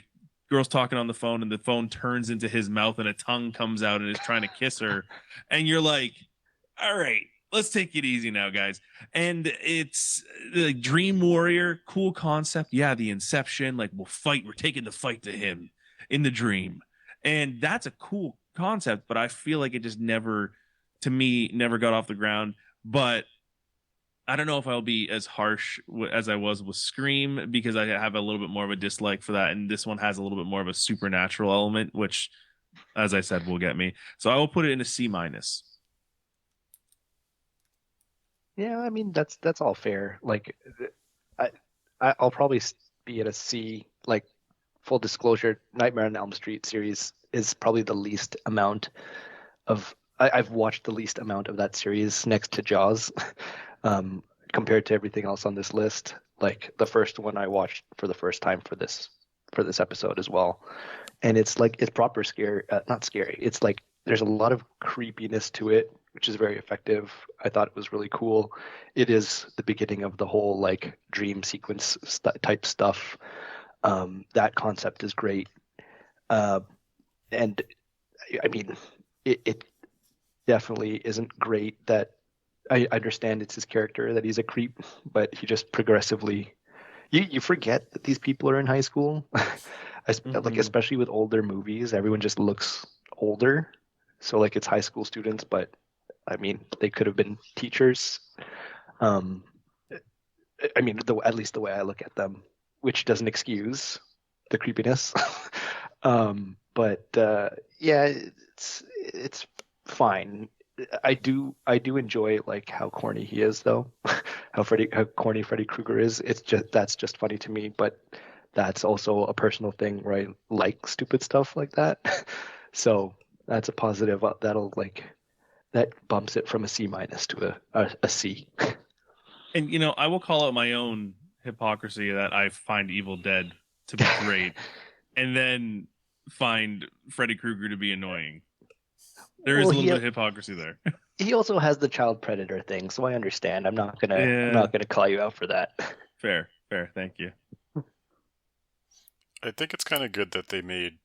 Girls talking on the phone, and the phone turns into his mouth, and a tongue comes out and is trying to kiss her, and you're like, all right, let's take it easy now, guys. And it's like Dream Warrior, cool concept. Yeah, the Inception, like we're taking the fight to him in the dream. And that's a cool concept, but I feel like it just never got off the ground. But I don't know if I'll be as harsh as I was with Scream, because I have a little bit more of a dislike for that. And this one has a little bit more of a supernatural element, which, as I said, will get me. So I will put it in a C-. Yeah, I mean that's all fair. Like, I'll probably be at a C. Like, full disclosure, Nightmare on Elm Street series is probably the least amount of I've watched the least amount of that series next to Jaws, compared to everything else on this list. Like, the first one I watched for the first time for this episode as well, and it's like, it's proper scary, not scary. It's like there's a lot of creepiness to it, which is very effective. I thought it was really cool. It is the beginning of the whole like dream sequence type stuff. That concept is great. And I mean, it definitely isn't great that I understand it's his character that he's a creep, but he just progressively, you forget that these people are in high school. Like, especially with older movies, everyone just looks older. So like, it's high school students, but I mean, they could have been teachers. I mean, at least the way I look at them, which doesn't excuse the creepiness. But yeah, it's fine. I do enjoy like how corny he is, though. How corny Freddy Krueger is. That's just funny to me. But that's also a personal thing where I like stupid stuff like that. So that's a positive. That bumps it from a C- to a C. And I will call out my own hypocrisy that I find Evil Dead to be great, and then find Freddy Krueger to be annoying. There is a little bit of hypocrisy there. He also has the child predator thing, so I understand. I'm not gonna call you out for that. Fair. Thank you. I think it's kind of good that they made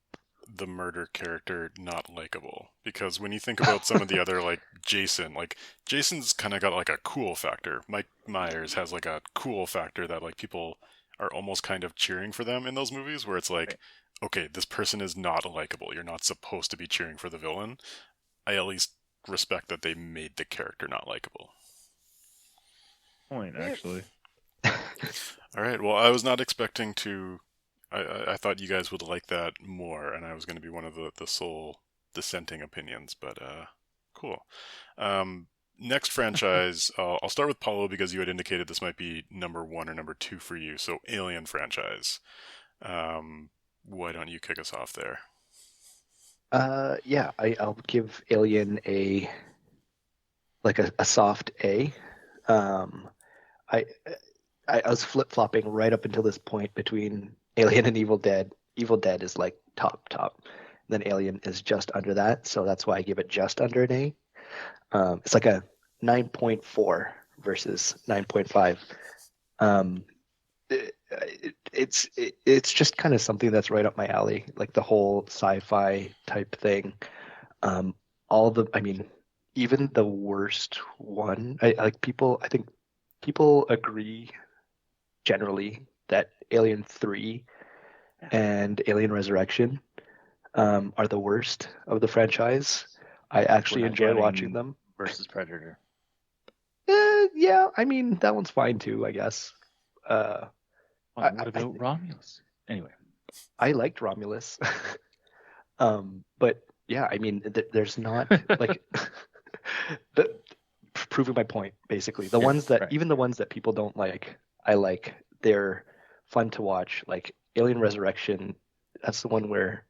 the murder character not likable, because when you think about some of the other, like Jason's kind of got like a cool factor. Mike Myers has like a cool factor that like people are almost kind of cheering for them in those movies, where it's like, okay, this person is not likable. You're not supposed to be cheering for the villain. I at least respect that they made the character not likable. Point, actually. All right. Well, I was not expecting to. I thought you guys would like that more, and I was going to be one of the sole dissenting opinions, but cool. Next franchise, I'll start with Paulo, because you had indicated this might be number 1 or number 2 for you, so Alien franchise. Why don't you kick us off there? Yeah, I'll give Alien a soft A. I I was flip-flopping right up until this point between Alien and Evil Dead. Evil Dead is like top. Then Alien is just under that, so that's why I give it just under an A. It's like a 9.4 versus 9.5. Um, it's just kind of something that's right up my alley, like the whole sci-fi type thing. I mean, even the worst one, I think people agree generally that Alien 3 and Alien Resurrection are the worst of the franchise. I actually enjoy watching them. Versus Predator. Yeah, I mean, that one's fine too, I guess. What about Romulus? Anyway. I liked Romulus. But yeah, I mean, there's not like proving my point, basically. The ones that even the ones that people don't like, I like. They're fun to watch. Like Alien Resurrection, that's the one where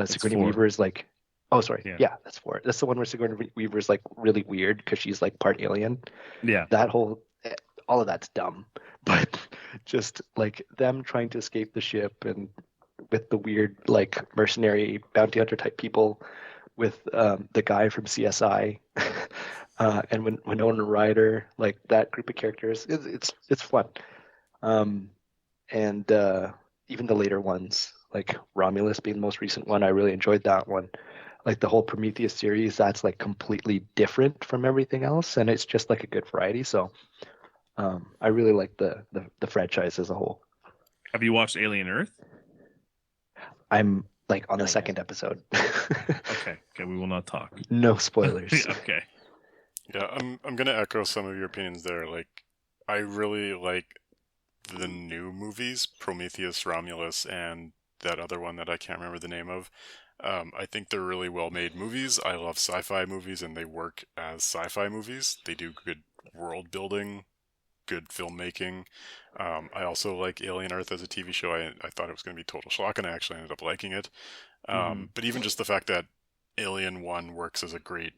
Sigourney Weaver is like, oh sorry, yeah, that's 4. That's the one where Sigourney Weaver is like really weird because she's like part alien. Yeah, that whole all of that's dumb, but just like them trying to escape the ship and with the weird like mercenary bounty hunter type people with the guy from CSI and Winona Ryder, like that group of characters, it's fun. And even the later ones, like Romulus being the most recent one, I really enjoyed that one. Like the whole Prometheus series, that's like completely different from everything else, and it's just like a good variety. So I really like the franchise as a whole. Have you watched Alien Earth? I'm like on the second episode. Okay, we will not talk. No spoilers. Okay. Yeah, I'm gonna echo some of your opinions there. Like, I really like the new movies, Prometheus, Romulus, and that other one that I can't remember the name of. I think they're really well-made movies. I love sci-fi movies, and they work as sci-fi movies. They do good world building, good filmmaking. I also like Alien Earth as a TV show. I thought it was going to be total schlock, and I actually ended up liking it. But even just the fact that Alien 1 works as a great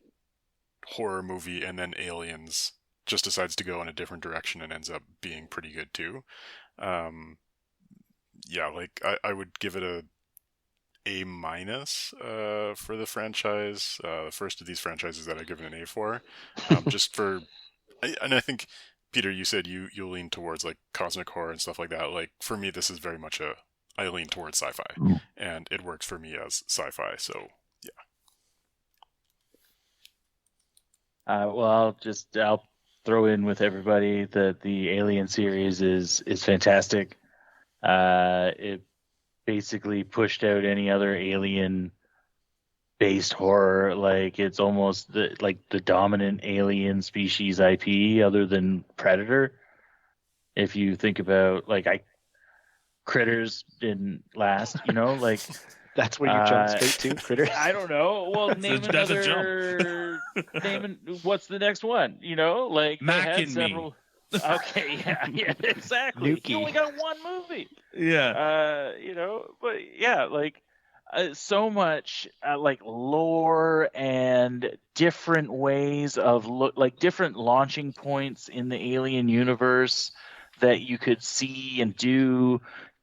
horror movie, and then Aliens just decides to go in a different direction and ends up being pretty good too. Yeah, like I would give it A minus for the franchise. The first of these franchises that I give it an A for, just for, and I think Peter, you said you lean towards like cosmic horror and stuff like that. Like for me, this is very much I lean towards sci-fi, and it works for me as sci-fi. So yeah. Well, I'll throw in with everybody that the Alien series is fantastic. It basically pushed out any other alien based horror. Like it's almost the dominant alien species IP other than Predator. If you think about Critters didn't last, like that's where you jump straight to Critters. I don't know. Well, name another. What's the next one? Like Mac and several. Me. Okay, yeah, exactly. Nuki. You only got one movie. Yeah. But yeah, like so much like lore and different ways of different launching points in the Alien universe that you could see and do.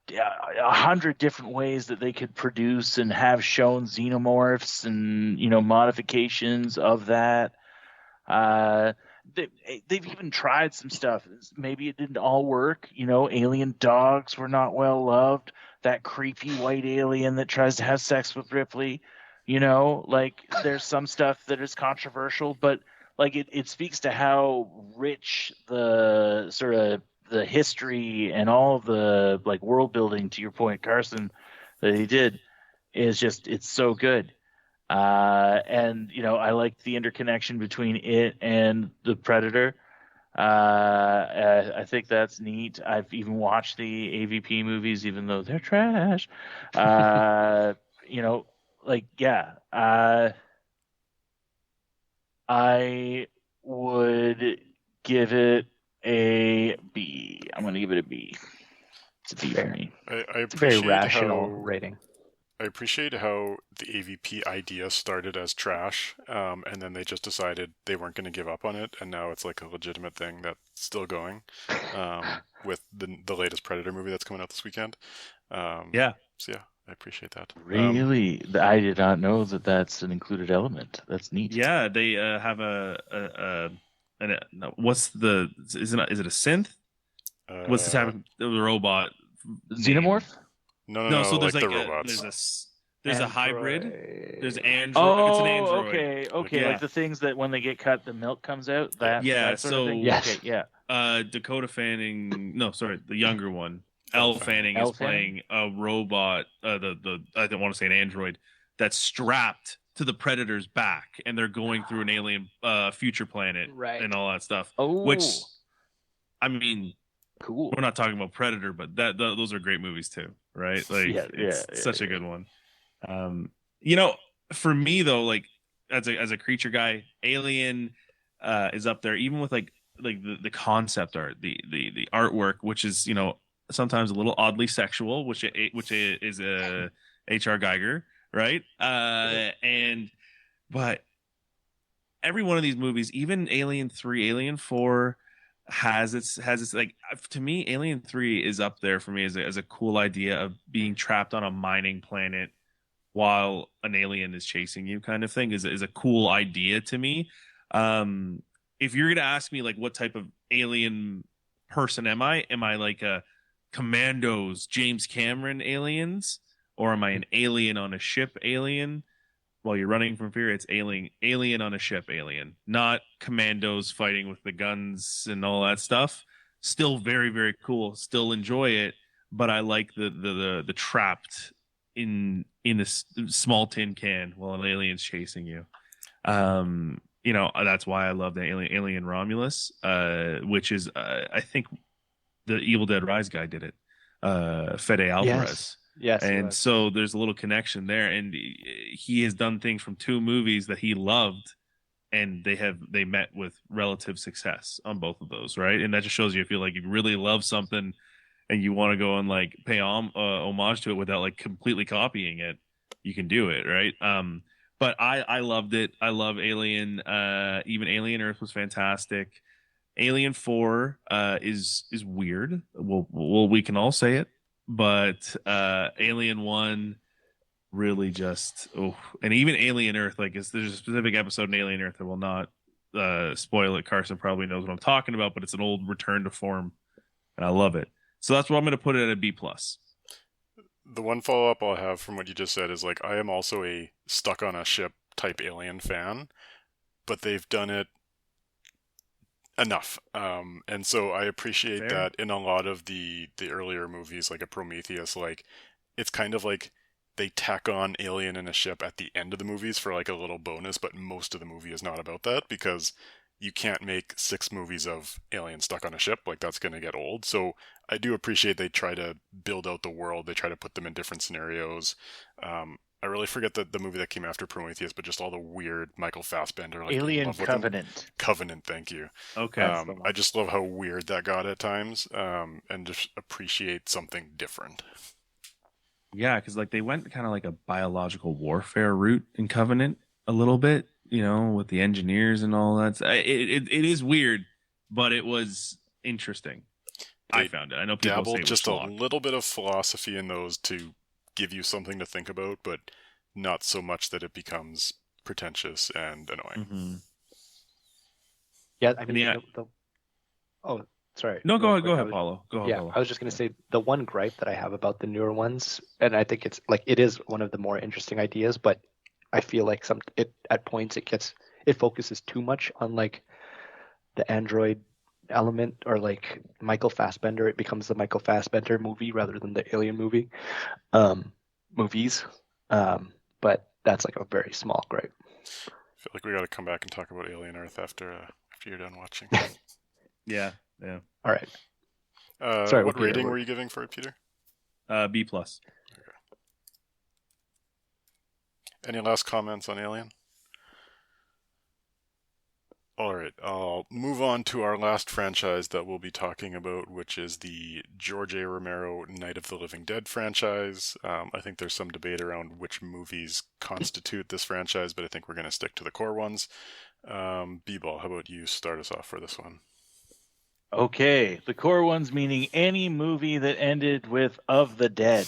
100 different ways that they could produce and have shown xenomorphs and modifications of that. They've even tried some stuff. Maybe it didn't all work. Alien dogs were not well loved. That creepy white alien that tries to have sex with Ripley. There's some stuff that is controversial, but like it speaks to how rich the sort of the history and all the like world building, to your point, Carson, that he did is just, it's so good. And I like the interconnection between it and the Predator. I think that's neat. I've even watched the AVP movies, even though they're trash. I would give it a B. I'm going to give it a B. It's a B for me. I it's a very appreciate rational how rating. I appreciate how the AVP idea started as trash, and then they just decided they weren't going to give up on it, and now it's like a legitimate thing that's still going, with the latest Predator movie that's coming out this weekend. Yeah. So yeah, I appreciate that. Really? I did not know that that's an included element. That's neat. Yeah, they have no, what's the is it a synth? What's the type of the robot name? Xenomorph? No, So there's like the like robots. there's a hybrid. There's Android. It's an Oh, Android. okay. Yeah. Like the things that when they get cut, the milk comes out. Yeah, That sort of thing. so- Yes. Okay, yeah. Dakota Fanning. No, sorry, the younger one. Elle Fanning Elle is playing a robot. The I don't want to say an android that's strapped to the Predator's back, and they're going through an alien future planet Right. and all that stuff. Oh, Which, I mean, cool. we're not talking about Predator, but those are great movies too, right? Like, it's such a good one. For me though, like as a creature guy, Alien is up there, even with like the concept art, the artwork, which is sometimes a little oddly sexual, which is a H.R. Geiger, right? But every one of these movies, even Alien 3, Alien 4 has its like, to me, Alien 3 is up there for me as a cool idea of being trapped on a mining planet while an alien is chasing you, kind of thing, is a cool idea to me. If you're gonna ask me like what type of alien person am I like a Commandos James Cameron aliens, or am I an alien on a ship alien? While you're running from fear, it's alien on a ship alien, not Commandos fighting with the guns and all that stuff. Still very, very cool. Still enjoy it, but I like the trapped in a small tin can while an alien's chasing you. That's why I love the Alien Romulus, which is I think the Evil Dead Rise guy did it, Fede Alvarez. Yes. And so there's a little connection there, and he has done things from two movies that he loved, and they met with relative success on both of those, right? And that just shows you, if you like, you really love something and you want to go and like pay homage to it without like completely copying it, you can do it, right? But I loved it. I love Alien. Even Alien Earth was fantastic. Alien 4 is weird. We can all say it, but Alien 1 really just and even Alien Earth, like there's a specific episode in Alien Earth that will not spoil it. Carson probably knows what I'm talking about, but it's an old return to form, and I love it. So that's what I'm going to put it at a B+. The one follow-up I'll have from what you just said is, like, I am also a stuck on a ship type Alien fan, but they've done it enough. And so I appreciate Fair. that in a lot of the earlier movies, like a Prometheus, like, it's kind of like they tack on alien in a ship at the end of the movies for like a little bonus, but most of the movie is not about that, because you can't make 6 movies of aliens stuck on a ship. Like, that's going to get old. So I do appreciate they try to build out the world. They try to put them in different scenarios. I really forget the movie that came after Prometheus, but just all the weird Michael Fassbender. Like, Alien Covenant. Covenant, thank you. Okay. I just love how weird that got at times, and just appreciate something different. Yeah, because like they went kind of like a biological warfare route in Covenant a little bit, with the engineers and all that. It is weird, but it was interesting. I found it. I know people say dabbled it was just a schlock. little bit of philosophy in those to give you something to think about, but not so much that it becomes pretentious and annoying. Mm-hmm. Yeah, I mean, Yeah. oh, sorry. No, go Real ahead, quick, Paulo. Go ahead, Yeah, Paulo. I was just going to say the one gripe that I have about the newer ones, and I think it's like it is one of the more interesting ideas, but I feel like at points it focuses too much on like the android element, or like Michael Fassbender. It becomes the Michael Fassbender movie rather than the Alien movies. But that's like a very small gripe. I feel like we got to come back and talk about Alien Earth after you're done watching. Yeah. All right. What Peter, rating were you giving for it, Peter? B+. Any last comments on Alien? All right, I'll move on to our last franchise that we'll be talking about, which is the George A. Romero Night of the Living Dead franchise. I think there's some debate around which movies constitute this franchise, but I think we're going to stick to the core ones. B-Ball, how about you start us off for this one? Okay, the core ones meaning any movie that ended with "of the dead."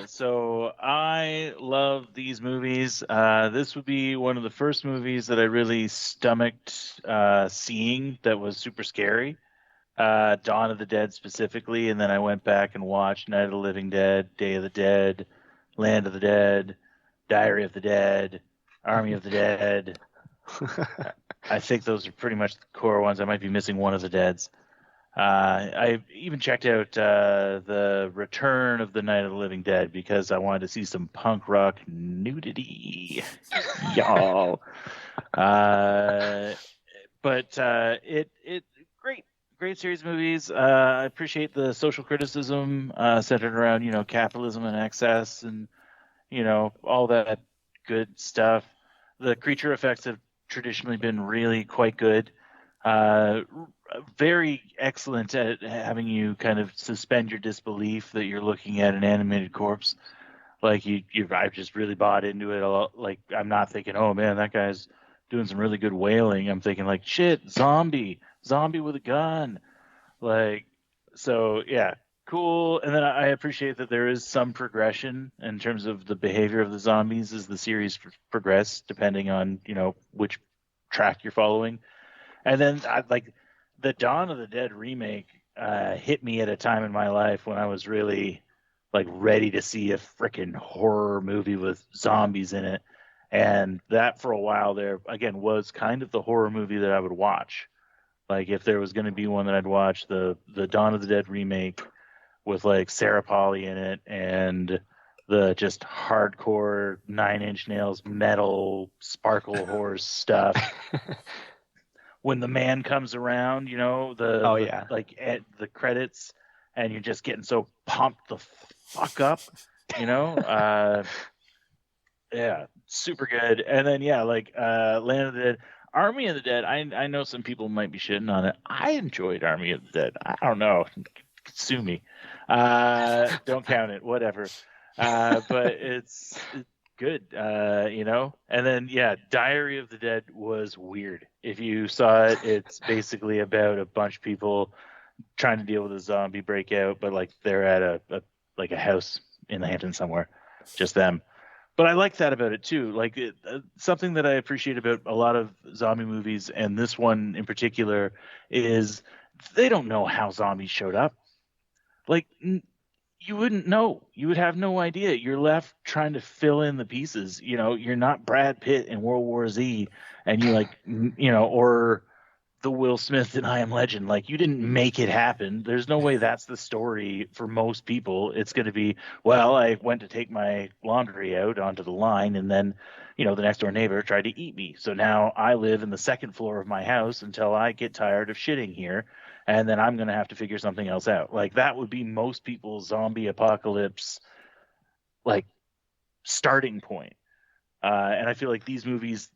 So I love these movies. This would be one of the first movies that I really stomached seeing that was super scary. Dawn of the Dead specifically, and then I went back and watched Night of the Living Dead, Day of the Dead, Land of the Dead, Diary of the Dead, Army of the Dead. I think those are pretty much the core ones. I might be missing one of the Deads. I even checked out the Return of the Night of the Living Dead because I wanted to see some punk rock nudity, y'all. But it great series of movies. I appreciate the social criticism centered around capitalism and excess and all that good stuff. The creature effects have traditionally been really quite good. Uh, Very excellent at having you kind of suspend your disbelief that you're looking at an animated corpse. Like I've just really bought into it a lot. Like I'm not thinking, oh man, that guy's doing some really good wailing. I'm thinking like, shit, zombie with a gun. Like, so yeah, cool. And then I appreciate that there is some progression in terms of the behavior of the zombies as the series progress, depending on which track you're following. And then like the Dawn of the Dead remake hit me at a time in my life when I was really like ready to see a freaking horror movie with zombies in it. And that for a while there again was kind of the horror movie that I would watch. Like if there was going to be one that I'd watch, the Dawn of the Dead remake with like Sarah Polly in it and the just hardcore Nine Inch Nails metal sparkle horse stuff. When the man comes around, Oh yeah. like at the credits, and you're just getting so pumped the fuck up, you know. Yeah, super good. And then yeah, like Land of the Dead, Army of the Dead. I know some people might be shitting on it. I enjoyed Army of the Dead. I don't know. Sue me. Don't count it. Whatever. But it's good. And then yeah, Diary of the Dead was weird. If you saw it, it's basically about a bunch of people trying to deal with a zombie breakout, but like they're at a house in the Hamptons somewhere, just them. But I like that about it too. Like something that I appreciate about a lot of zombie movies, and this one in particular, is they don't know how zombies showed up. Like you wouldn't know. You would have no idea. You're left trying to fill in the pieces. You're not Brad Pitt in World War Z, and you like, or the Will Smith in I Am Legend. Like you didn't make it happen. There's no way that's the story for most people. It's going to be, well, I went to take my laundry out onto the line, and then, the next door neighbor tried to eat me. So now I live in the second floor of my house until I get tired of shitting here, and then I'm going to have to figure something else out. Like that would be most people's zombie apocalypse, like starting point. And I feel like these movies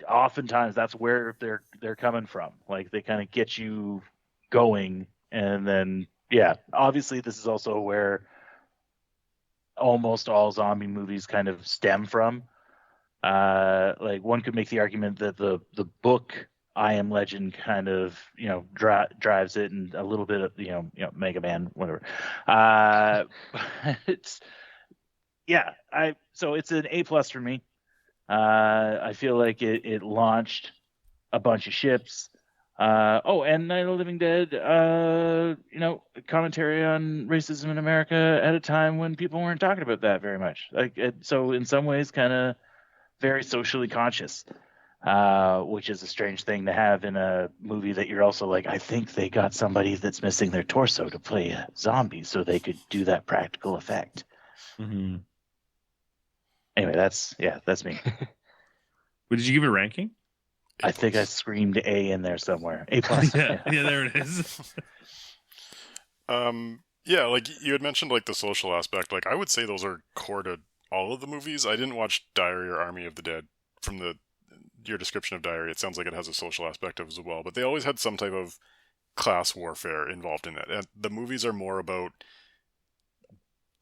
oftentimes that's where they're coming from. Like they kind of get you going, and then yeah, obviously this is also where almost all zombie movies kind of stem from. Like one could make the argument that the book I Am Legend kind of drives it, and a little bit of Mega Man, whatever. It's yeah, so it's an A+ for me. I feel like it launched a bunch of ships. And Night of the Living Dead, commentary on racism in America at a time when people weren't talking about that very much. So in some ways, kind of very socially conscious, which is a strange thing to have in a movie that you're also like, I think they got somebody that's missing their torso to play a zombie so they could do that practical effect. Mm-hmm. Anyway, that's me. But did you give it a ranking? I think I screamed A in there somewhere. A+. Yeah, there it is. Yeah, like you had mentioned, like the social aspect. Like I would say those are core to all of the movies. I didn't watch Diary or Army of the Dead from the your description of Diary, it sounds like it has a social aspect as well, but they always had some type of class warfare involved in it. And the movies are more about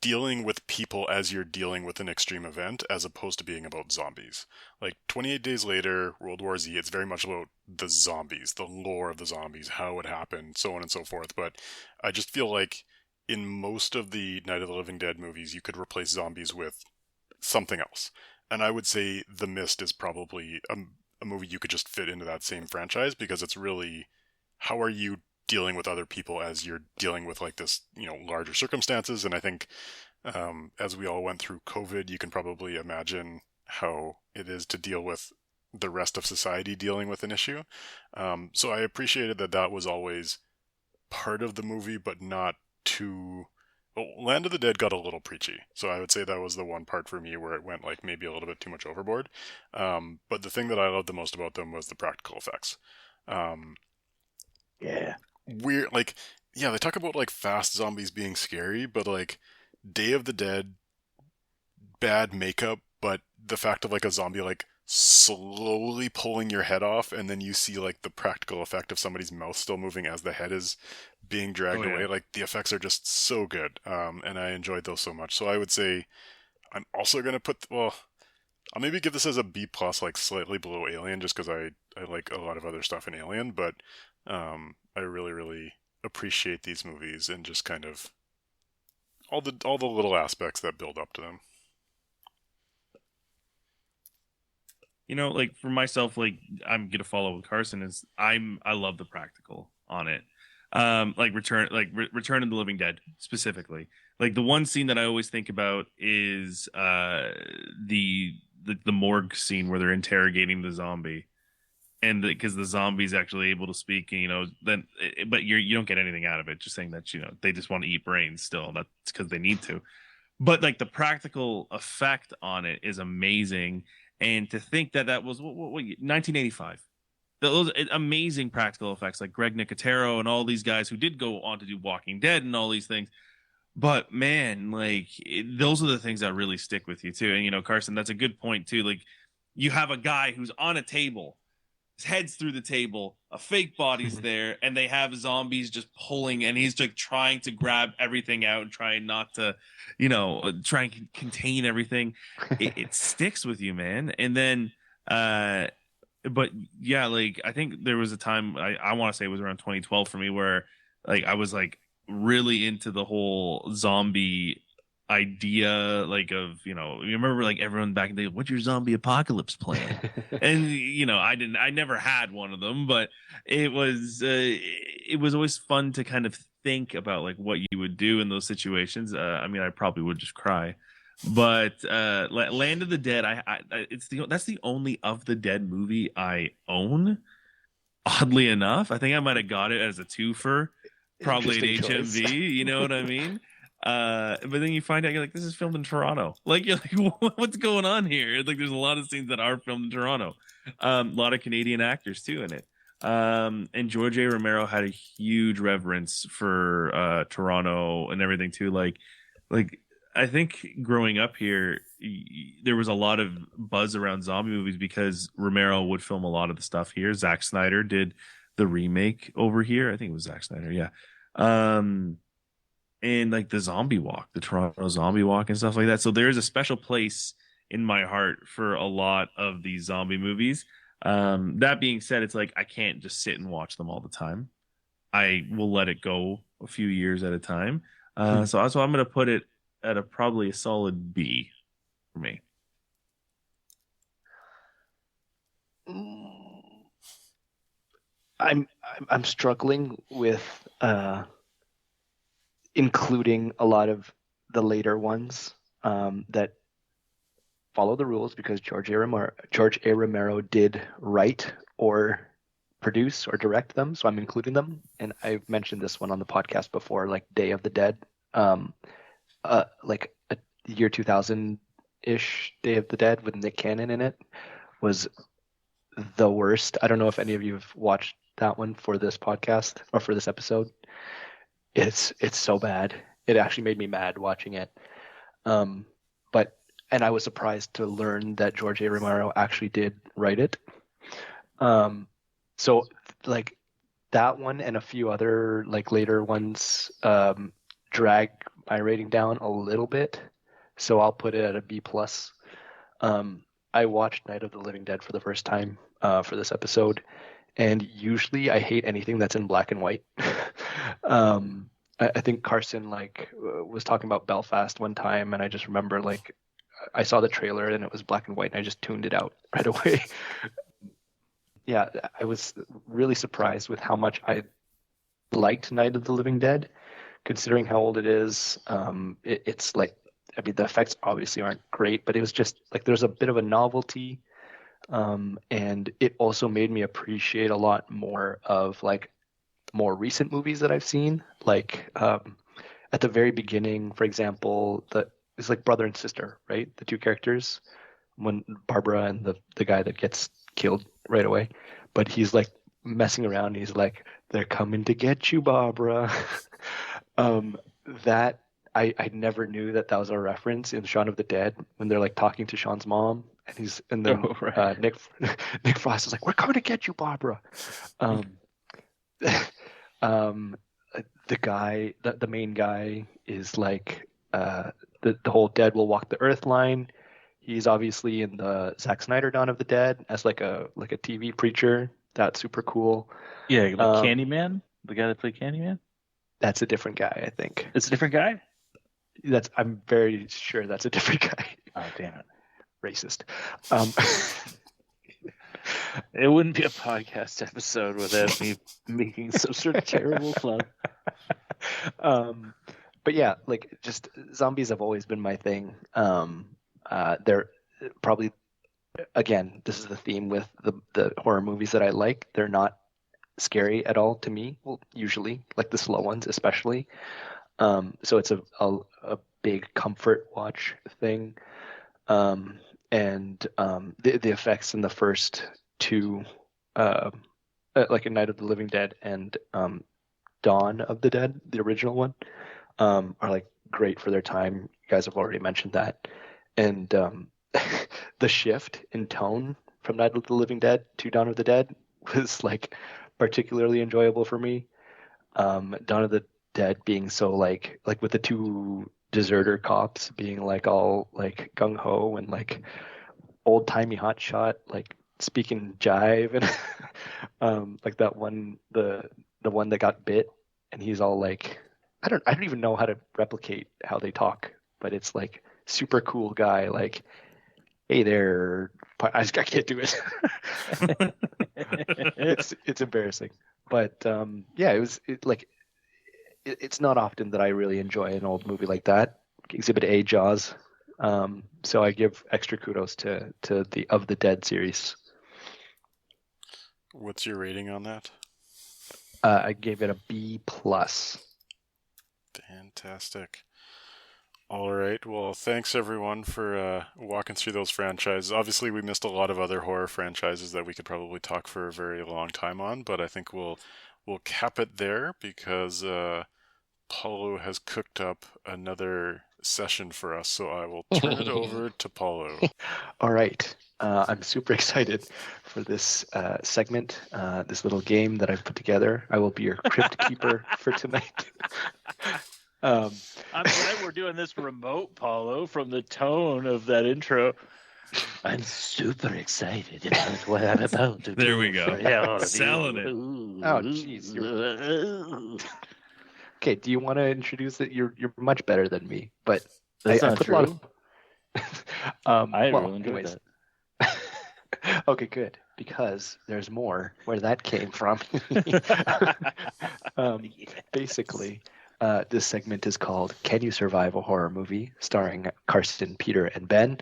dealing with people as you're dealing with an extreme event as opposed to being about zombies. Like 28 Days Later, World War Z, it's very much about the zombies, the lore of the zombies, how it happened, so on and so forth. But I just feel like in most of the Night of the Living Dead movies, you could replace zombies with something else. And I would say The Mist is probably a movie you could just fit into that same franchise, because it's really, how are you dealing with other people as you're dealing with like this, larger circumstances. And I think as we all went through COVID, you can probably imagine how it is to deal with the rest of society dealing with an issue. So I appreciated that was always part of the movie, but not too. Well, Land of the Dead got a little preachy, so I would say that was the one part for me where it went like maybe a little bit too much overboard. But the thing that I loved the most about them was the practical effects. Yeah. Weird, like, yeah, they talk about like fast zombies being scary, but like Day of the Dead, bad makeup, but the fact of like a zombie like slowly pulling your head off, and then you see like the practical effect of somebody's mouth still moving as the head is being dragged away. Like the effects are just so good, and I enjoyed those so much. So I would say I'm also gonna put, well, I'll maybe give this as a B plus, like slightly below Alien, just because I like a lot of other stuff in Alien, but I really really appreciate these movies and just kind of all the little aspects that build up to them. Like for myself, like I'm gonna follow with Carson is I love the practical on it. Like Return of the Living Dead specifically. Like the one scene that I always think about is the morgue scene where they're interrogating the zombie, and because the zombie's actually able to speak, and, then but you don't get anything out of it. Just saying that they just want to eat brains still. That's because they need to. But like the practical effect on it is amazing. And to think that was what 1985. Those amazing practical effects, like Greg Nicotero and all these guys who did go on to do Walking Dead and all these things. But man, like those are the things that really stick with you too. And Carson, that's a good point too. Like you have a guy who's on a table, his head's through the table, a fake body's there, and they have zombies just pulling, and he's like trying to grab everything out and trying not to, try and contain everything. It sticks with you, man. And then, but yeah, like I think there was a time I want to say it was around 2012 for me where like I was like really into the whole zombie idea, like of you remember like everyone back in the day, what's your zombie apocalypse plan? And I never had one of them, but it was always fun to kind of think about like what you would do in those situations. I mean, I probably would just cry, but Land of the Dead, that's the only of the Dead movie I own. Oddly enough, I think I might have got it as a twofer, probably an HMV. You know what I mean? But then you find out you're like, this is filmed in Toronto. Like you're like, what's going on here? Like there's a lot of scenes that are filmed in Toronto. A lot of Canadian actors too in it. And George A. Romero had a huge reverence for Toronto and everything too. Like I think growing up here, there was a lot of buzz around zombie movies because Romero would film a lot of the stuff here. Zack Snyder did the remake over here. I think it was Zack Snyder. Yeah. And like the Zombie Walk, the Toronto Zombie Walk and stuff like that. So there is a special place in my heart for a lot of these zombie movies. That being said, it's like I can't just sit and watch them all the time. I will let it go a few years at a time. So I'm going to put it at probably a solid B for me. I'm struggling with including a lot of the later ones that follow the rules because George A. Romero did write or produce or direct them, so I'm including them. And I've mentioned this one on the podcast before, like Day of the Dead, like a year 2000-ish Day of the Dead with Nick Cannon in it was the worst. I don't know if any of you have watched that one for this podcast or for this episode. It's so bad. It actually made me mad watching it. And I was surprised to learn that George A. Romero actually did write it. So like that one and a few other like later ones drag my rating down a little bit. So I'll put it at a B plus. I watched Night of the Living Dead for the first time for this episode, and usually I hate anything that's in black and white. I think Carson was talking about Belfast one time, and I just remember like I saw the trailer and it was black and white, and I just tuned it out right away. Yeah, I was really surprised with how much I liked Night of the Living Dead, considering how old it is. It's like, I mean, the effects obviously aren't great, but it was just like there's a bit of a novelty, and it also made me appreciate a lot more of like more recent movies that I've seen. Like at the very beginning, for example, it's like brother and sister, right? The two characters, when Barbara and the guy that gets killed right away, but he's like messing around. He's like, "They're coming to get you, Barbara." That I never knew that was a reference in Shaun of the Dead when they're like talking to Sean's mom, and then right. Nick Frost is like, "We're coming to get you, Barbara." Um, um, the main guy is like the whole Dead will walk the earth line. He's obviously in the Zack Snyder Dawn of the Dead as like a TV preacher. That's super cool. Yeah, like Candyman, the guy that played Candyman. That's a different guy, I think. It's a different guy. I'm very sure that's a different guy. Oh, damn it. Racist. It wouldn't be a podcast episode without me making some sort of terrible fun. But yeah, like just zombies have always been my thing. They're probably, again, this is the theme with the horror movies that I like. They're not scary at all to me. Well, usually, like the slow ones, especially. So it's a big comfort watch thing. And the effects in the first two, like A Night of the Living Dead and Dawn of the Dead, the original one, are like great for their time. You guys have already mentioned that. And the shift in tone from Night of the Living Dead to Dawn of the Dead was like particularly enjoyable for me. Dawn of the Dead being so like with the two deserter cops being like all like gung ho and like old timey hot shot, like speaking jive and like that one the one that got bit, and he's all like I don't even know how to replicate how they talk, but it's like super cool guy, like, "Hey there," I can't do it. It's embarrassing, but yeah, it's not often that I really enjoy an old movie like that. Exhibit A, Jaws. So I give extra kudos to the Of the Dead series. What's your rating on that? I gave it a B plus. Fantastic. All right. Well, thanks everyone for walking through those franchises. Obviously, we missed a lot of other horror franchises that we could probably talk for a very long time on, but I think we'll cap it there because Paulo has cooked up another session for us. So I will turn it over to Paulo. All right. I'm super excited for this segment, this little game that I've put together. I will be your crypt keeper for tonight. I'm glad we're doing this remote, Paulo, from the tone of that intro. I'm super excited about what I'm about to do. There we go. Selling it. Oh, jeez. Okay, do you want to introduce it? You're much better than me, but that's not put true. A lot of... I really enjoyed that. Okay, good, because there's more where that came from. Basically, this segment is called Can You Survive a Horror Movie? Starring Carson, Peter, and Ben.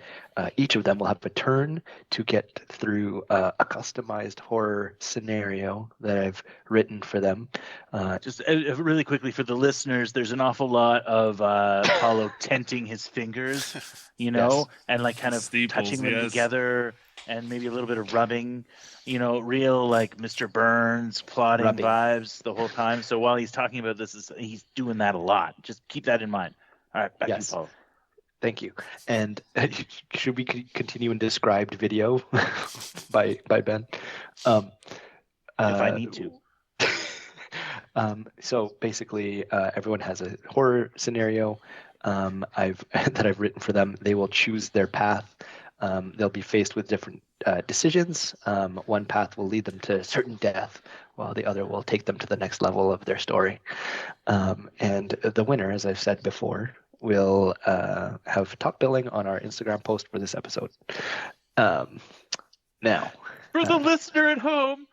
Each of them will have a turn to get through a customized horror scenario that I've written for them. Just really quickly for the listeners, there's an awful lot of Paulo tenting his fingers, Yes. and like kind of Steeples, touching them yes. together, and maybe a little bit of rubbing, real like Mr. Burns plotting Rubbing. vibes the whole time. So while he's talking about this, he's doing that a lot. Just keep that in mind. All right, back to you, Paulo. Thank you. And should we continue in described video by Ben? Um, if I uh, need to. So basically, everyone has a horror scenario that I've written for them. They will choose their path. They'll be faced with different decisions. One path will lead them to certain death, while the other will take them to the next level of their story. And the winner, as I've said before, will have top billing on our Instagram post for this episode. Now, For the listener at home,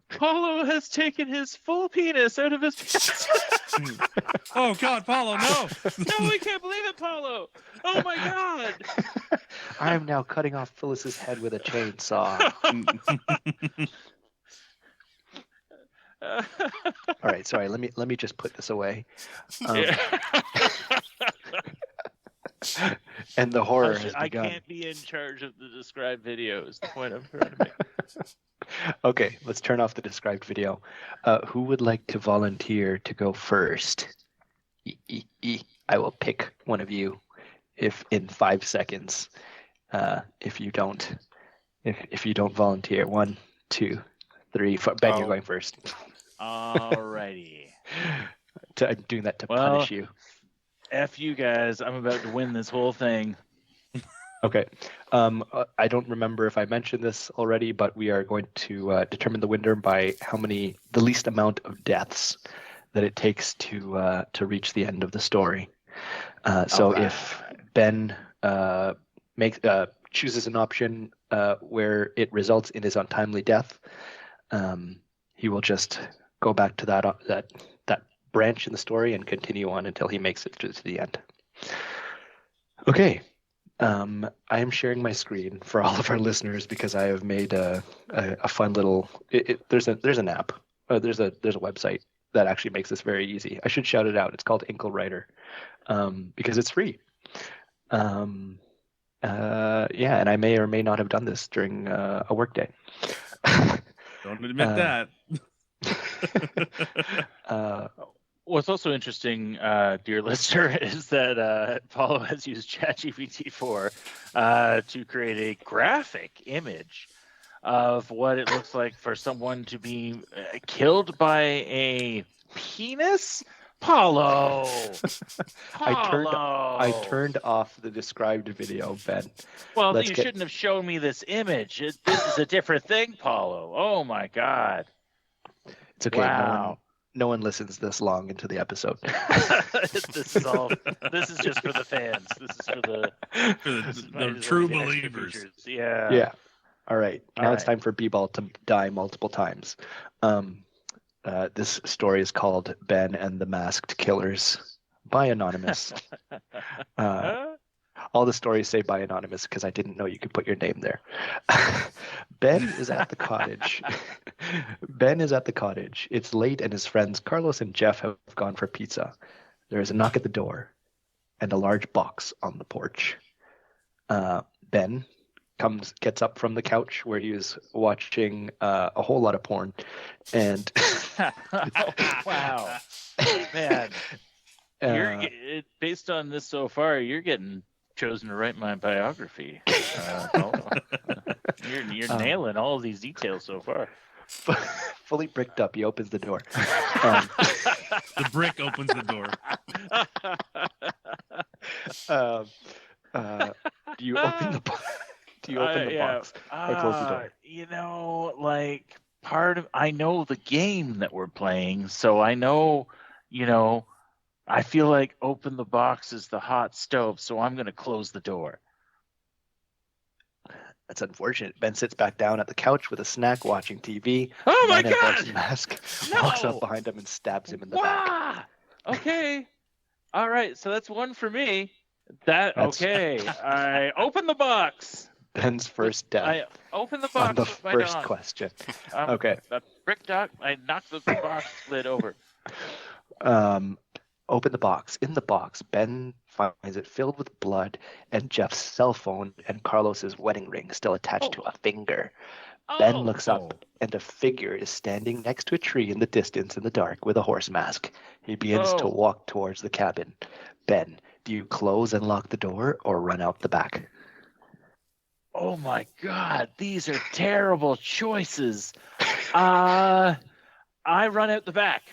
Paulo has taken his full penis out of his pants. Oh God, Paulo, no! No, I can't believe it, Paulo. Oh my God. I am now cutting off Phyllis's head with a chainsaw. All right, sorry. Let me just put this away. And the horror has I begun. can't be in charge of the described video is the point I'm trying to make. Okay, let's turn off the described video. Who would like to volunteer to go first? I will pick one of you if in 5 seconds. If you don't volunteer. 1, 2, 3, 4. Ben, you're going first. Alrighty. I'm doing that to punish you. F you guys, I'm about to win this whole thing. Okay. I don't remember if I mentioned this already, but we are going to determine the winner by the least amount of deaths that it takes to reach the end of the story. So if Ben chooses an option where it results in his untimely death, he will just go back to that branch in the story and continue on until he makes it to the end. Okay. I am sharing my screen for all of our listeners because I have made a fun little. There's an app. There's a website that actually makes this very easy. I should shout it out. It's called Inkle Writer, because it's free. And I may or may not have done this during a workday. Don't admit that. What's also interesting, dear listener, is that Paulo has used ChatGPT-4 to create a graphic image of what it looks like for someone to be killed by a penis. Paulo! I turned off the described video, Ben. Well, you shouldn't have shown me this image. This is a different thing, Paulo. Oh my God! It's okay. Wow. No one listens this long into the episode. This is just for the fans. This is for the true believers. Yeah. Yeah. All right. Now it's time for B-Ball to die multiple times. This story is called Ben and the Masked Killers by Anonymous. All the stories say by Anonymous because I didn't know you could put your name there. Ben is at the cottage. It's late and his friends Carlos and Jeff have gone for pizza. There is a knock at the door and a large box on the porch. Ben gets up from the couch where he was watching a whole lot of porn and wow, man, based on this so far, you're getting chosen to write my biography. You're nailing all of these details so far. Fully bricked up, he opens the door. The brick opens the door. Do you open the box? Do you open the box or close the door? I know the game that we're playing, so I know, I feel like open the box is the hot stove, so I'm going to close the door. That's unfortunate. Ben sits back down at the couch with a snack, watching TV. Oh my God! Mask walks up behind him and stabs him in the back. Okay. All right. So that's one for me. Okay. I open the box. Ben's first death. I open the box on the with my first dog. question. Okay. A brick dog. I knocked the box lid over. Open the box. In the box, Ben finds it filled with blood and Jeff's cell phone and Carlos's wedding ring still attached to a finger. Ben looks up and a figure is standing next to a tree in the distance in the dark with a horse mask. He begins to walk towards the cabin. Ben, do you close and lock the door or run out the back? Oh my God, these are terrible choices. I run out the back.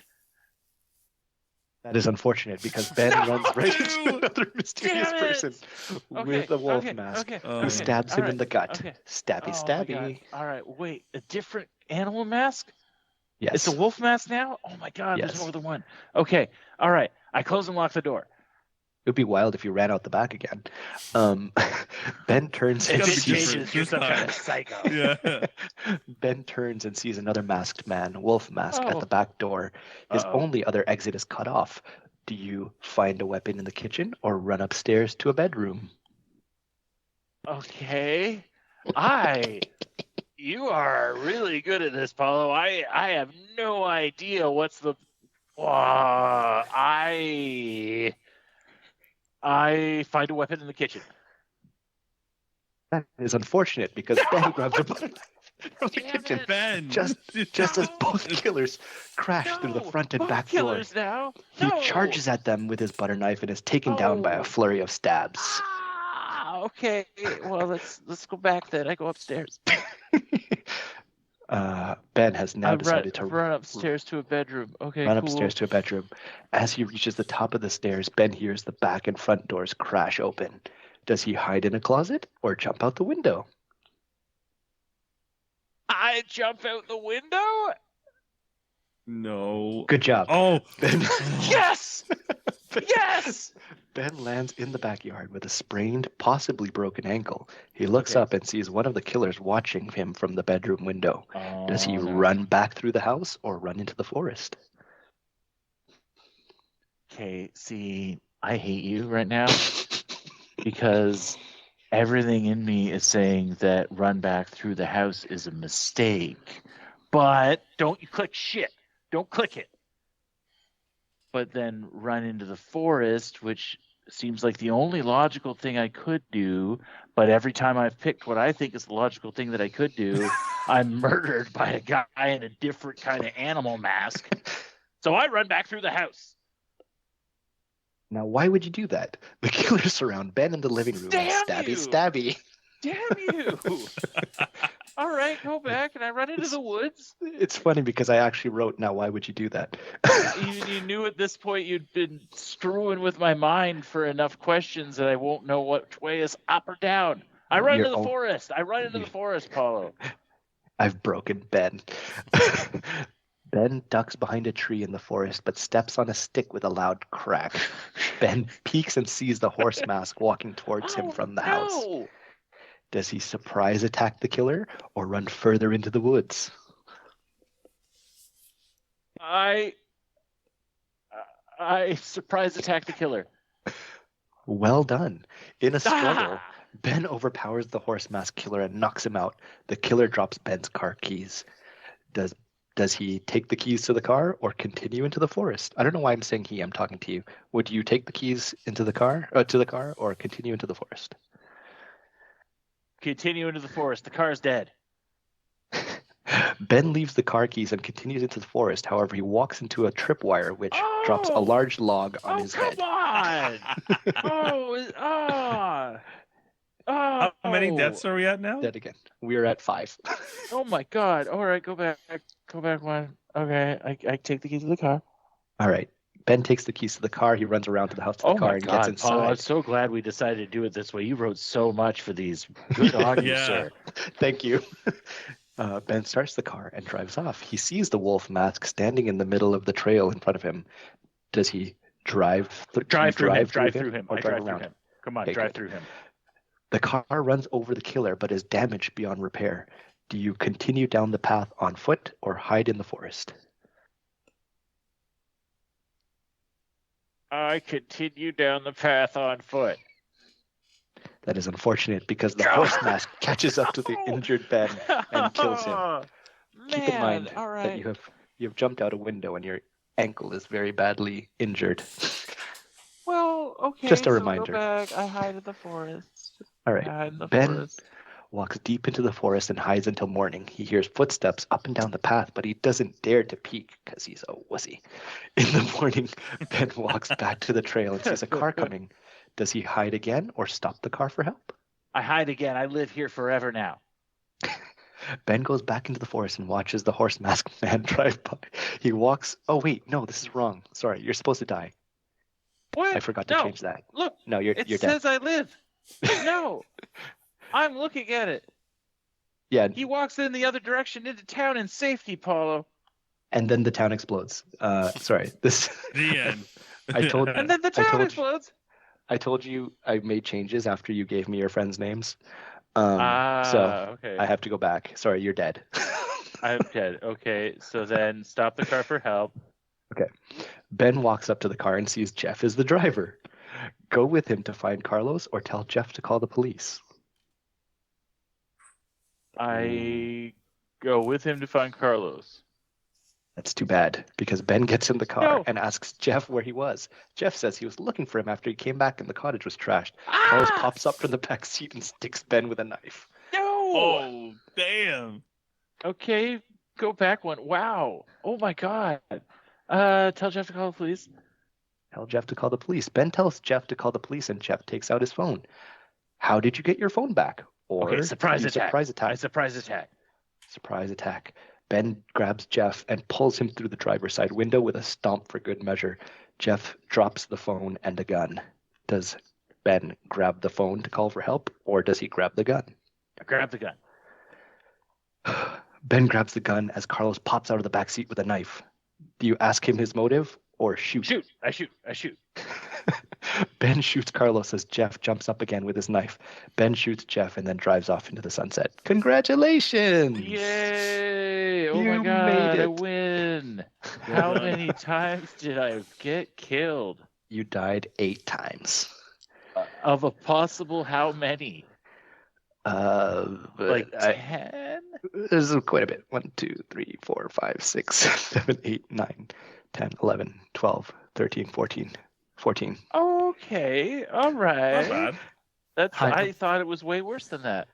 That is unfortunate because Ben runs right into another mysterious Damn it! person with a wolf mask who stabs him in the gut. Okay. Stabby, Oh stabby. my God. All right, wait, a different animal mask? Yes. It's a wolf mask now? Oh my God, Yes. there's more than one. Okay, all right. I close and lock the door. It would be wild if you ran out the back again. Ben turns If and it sees changes, you're some kind of psycho. Yeah. Ben turns and sees another masked man, wolf mask, at Oh. the back door. His Uh-oh. only other exit is cut off. Do you find a weapon in the kitchen or run upstairs to a bedroom? Okay. You are really good at this, Paulo. I have no idea what's the. I find a weapon in the kitchen. That is unfortunate because Ben grabs a butter knife from the Damn kitchen it. Ben. just as both killers crash through the front and both back door. killers now. He No. charges at them with his butter knife and is taken down by a Oh. flurry of stabs. Okay. Well, let's go back then. I go upstairs. Ben has now I decided to run upstairs to a bedroom. Okay, run cool. upstairs to a bedroom. As he reaches the top of the stairs, Ben hears the back and front doors crash open. Does he hide in a closet or jump out the window? I jump out the window? No. Good job. Oh. Ben, Yes! Yes! Ben lands in the backyard with a sprained, possibly broken ankle. He looks Okay. up and sees one of the killers watching him from the bedroom window. Does he Oh, no. run back through the house or run into the forest? Okay, see, I hate you right now because everything in me is saying that run back through the house is a mistake. But don't you click shit. Don't click it. But then run into the forest, which seems like the only logical thing I could do. But every time I've picked what I think is the logical thing that I could do, I'm murdered by a guy in a different kind of animal mask. So I run back through the house. Now, why would you do that? The killers surround Ben in the living room. Damn Stabby, you! stabby. Damn you! All right, go back, and I run into the woods. It's funny because I actually wrote, now, why would you do that? You knew at this point you'd been screwing with my mind for enough questions that I won't know which way is up or down. I run into the forest. I run into the forest, Paulo. I've broken Ben. Ben ducks behind a tree in the forest, but steps on a stick with a loud crack. Ben peeks and sees the horse mask walking towards him from the house. Does he surprise attack the killer or run further into the woods? I surprise attack the killer. Well done. In a struggle, Ben overpowers the horse mask killer and knocks him out. The killer drops Ben's car keys. Does he take the keys to the car or continue into the forest? I don't know why I'm saying he. I'm talking to you. Would you take the keys into the car, or continue into the forest? Continue into the forest. The car's dead. Ben leaves the car keys and continues into the forest. However, he walks into a tripwire, which drops a large log on his head. Come on! How many deaths are we at now? Dead again. We're at 5. Oh my God! All right, go back. Go back one. Okay, I take the keys to the car. All right. Ben takes the keys to the car. He runs around to the house to the car and gets inside. Paul, I'm so glad we decided to do it this way. You wrote so much for these. Good on you, sir. Thank you. Ben starts the car and drives off. He sees the wolf mask standing in the middle of the trail in front of him. Does he drive through him? I drive Or through around? him. Come on, Okay, drive good. through him. The car runs over the killer but is damaged beyond repair. Do you continue down the path on foot or hide in the forest? I continue down the path on foot. That is unfortunate because the horse mask catches up to the injured Ben and kills him. Keep in mind that you have jumped out a window and your ankle is very badly injured. Well, okay. Just a so reminder. Go back. I hide in the forest. All I right. hide in the Ben forest. walks deep into the forest and hides until morning. He hears footsteps up and down the path, but he doesn't dare to peek because he's a wussy. In the morning, Ben walks back to the trail and sees a car coming. Does he hide again or stop the car for help? I hide again. I live here forever now. Ben goes back into the forest and watches the horse masked man drive by. He walks. Oh wait, no, this is wrong. Sorry, you're supposed to die. What? I forgot to No. change that. Look, No, you're it dead. says I live. No, I'm looking at it. Yeah, He walks in the other direction into town in safety, Paulo. and then the town explodes. Sorry, this. The end. I told. And then the town explodes. I told you I made changes after you gave me your friends' names. So Okay. I have to go back. Sorry, you're dead. I'm dead. Okay, so then stop the car for help. Okay. Ben walks up to the car and sees Jeff is the driver. Go with him to find Carlos or tell Jeff to call the police. I go with him to find Carlos. That's too bad because Ben gets in the car No. and asks Jeff where he was. Jeff says he was looking for him after he came back and the cottage was trashed. Carlos pops up from the back seat and sticks Ben with a knife. No. Oh, damn. Okay, go back one. Wow. Oh my God. Tell Jeff to call the police. Tell Jeff to call the police. Ben tells Jeff to call the police and Jeff takes out his phone. How did you get your phone back? Or Okay, surprise you attack. Surprise attack. Surprise attack. Surprise attack. Ben grabs Jeff and pulls him through the driver's side window with a stomp for good measure. Jeff drops the phone and a gun. Does Ben grab the phone to call for help, or does he grab the gun? Grab the gun. Ben grabs the gun as Carlos pops out of the back seat with a knife. Do you ask him his motive or shoot? Shoot. I shoot. Ben shoots Carlos as Jeff jumps up again with his knife. Ben shoots Jeff and then drives off into the sunset. Congratulations! Yay! Oh You my God, made I it. win. How many times did I get killed? You died 8 times. Of a possible how many? Like I, 10? there's quite a bit. 1, 2, 3, 4, 5, 6, 7, 8, 9, 10, 11, 12, 13, 14. 14. Okay, all right. Not bad. That's. High- I thought it was way worse than that.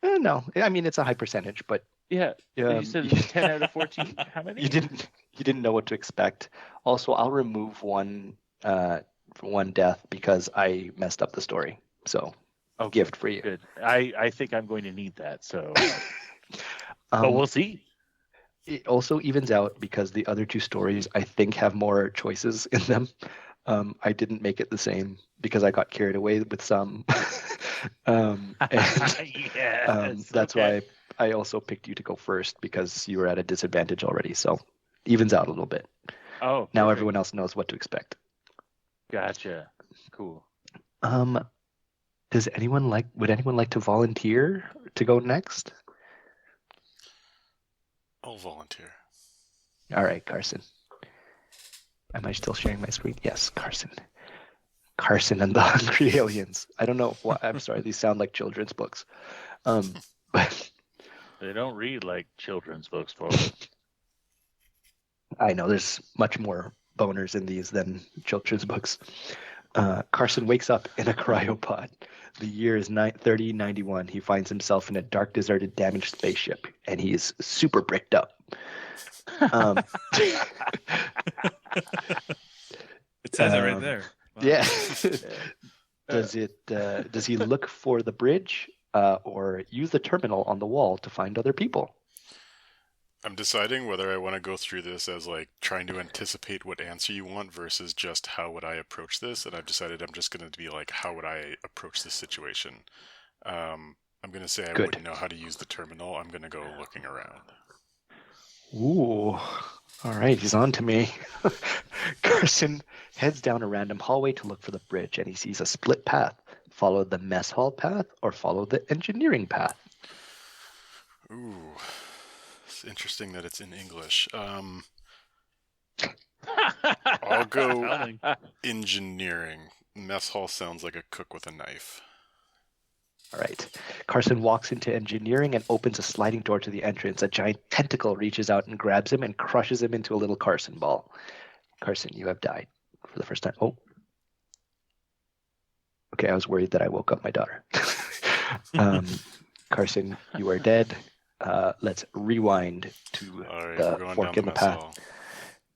No, I mean it's a high percentage, but Yeah, you said it was 10 out of 14. How many? you didn't know what to expect. Also, I'll remove one death because I messed up the story. So, Okay, gift for you. good. I think I'm going to need that. So, but Um, we'll see. it also evens out because the other 2 stories I think have more choices in them. I didn't make it the same because I got carried away with some. And, Yes. that's okay. why I also picked you to go first because you were at a disadvantage already. So evens out a little bit. Oh, Now perfect. everyone else knows what to expect. Gotcha. Cool. Would anyone like to volunteer to go next? I'll volunteer. All right, Carson. Am I still sharing my screen? Yes, Carson. Carson and the Hungry Aliens. I don't know why. I'm sorry. These sound like children's books. But They don't read like children's books, for I know there's much more boners in these than children's books. Carson wakes up in a cryopod. The year is 3091. He finds himself in a dark, deserted, damaged spaceship, and he is super bricked up. Um, It says it right Um, there. Wow. yeah. Does he look for the bridge or use the terminal on the wall to find other people? I'm deciding whether I want to go through this as like trying to anticipate what answer you want versus just how would I approach this, and I've decided I'm just going to be like, how would I approach this situation? I'm going to say I Good. wouldn't know how to use the terminal. I'm going to go looking around. Ooh. All right, he's on to me. Carson heads down a random hallway to look for the bridge, and he sees a split path. Follow the mess hall path or follow the engineering path. Ooh, it's interesting that it's in English. I'll go Telling. engineering. Mess hall sounds like a cook with a knife. All right. Carson walks into engineering and opens a sliding door to the entrance. A giant tentacle reaches out and grabs him and crushes him into a little Carson ball. Carson, you have died for the first time. Oh. Okay, I was worried that I woke up my daughter. Carson, you are dead. Let's rewind to All right, the we're going fork down the in the mess path. hall.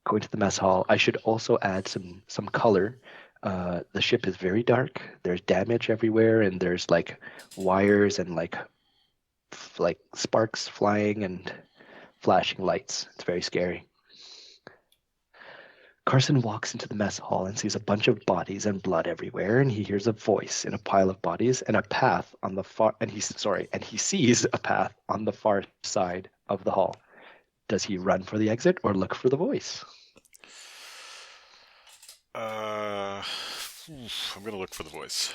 Going to the mess hall. I should also add some color. The ship is very dark. There's damage everywhere, and there's like wires and like like sparks flying and flashing lights. It's very scary. Carson walks into the mess hall and sees a bunch of bodies and blood everywhere, and he hears a voice in a pile of bodies and a path on the far and he sees a path on the far side of the hall. Does he run for the exit or look for the voice? I'm gonna look for the voice.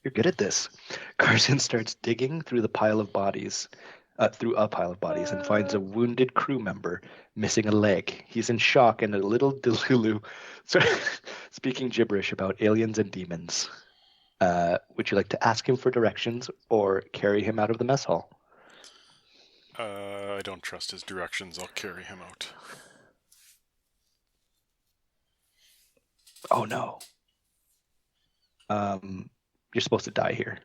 You're good at this. Carson starts digging through a pile of bodies, and finds a wounded crew member missing a leg. He's in shock and a little delulu, speaking gibberish about aliens and demons. Would you like to ask him for directions or carry him out of the mess hall? I don't trust his directions. I'll carry him out. Oh no. You're supposed to die here.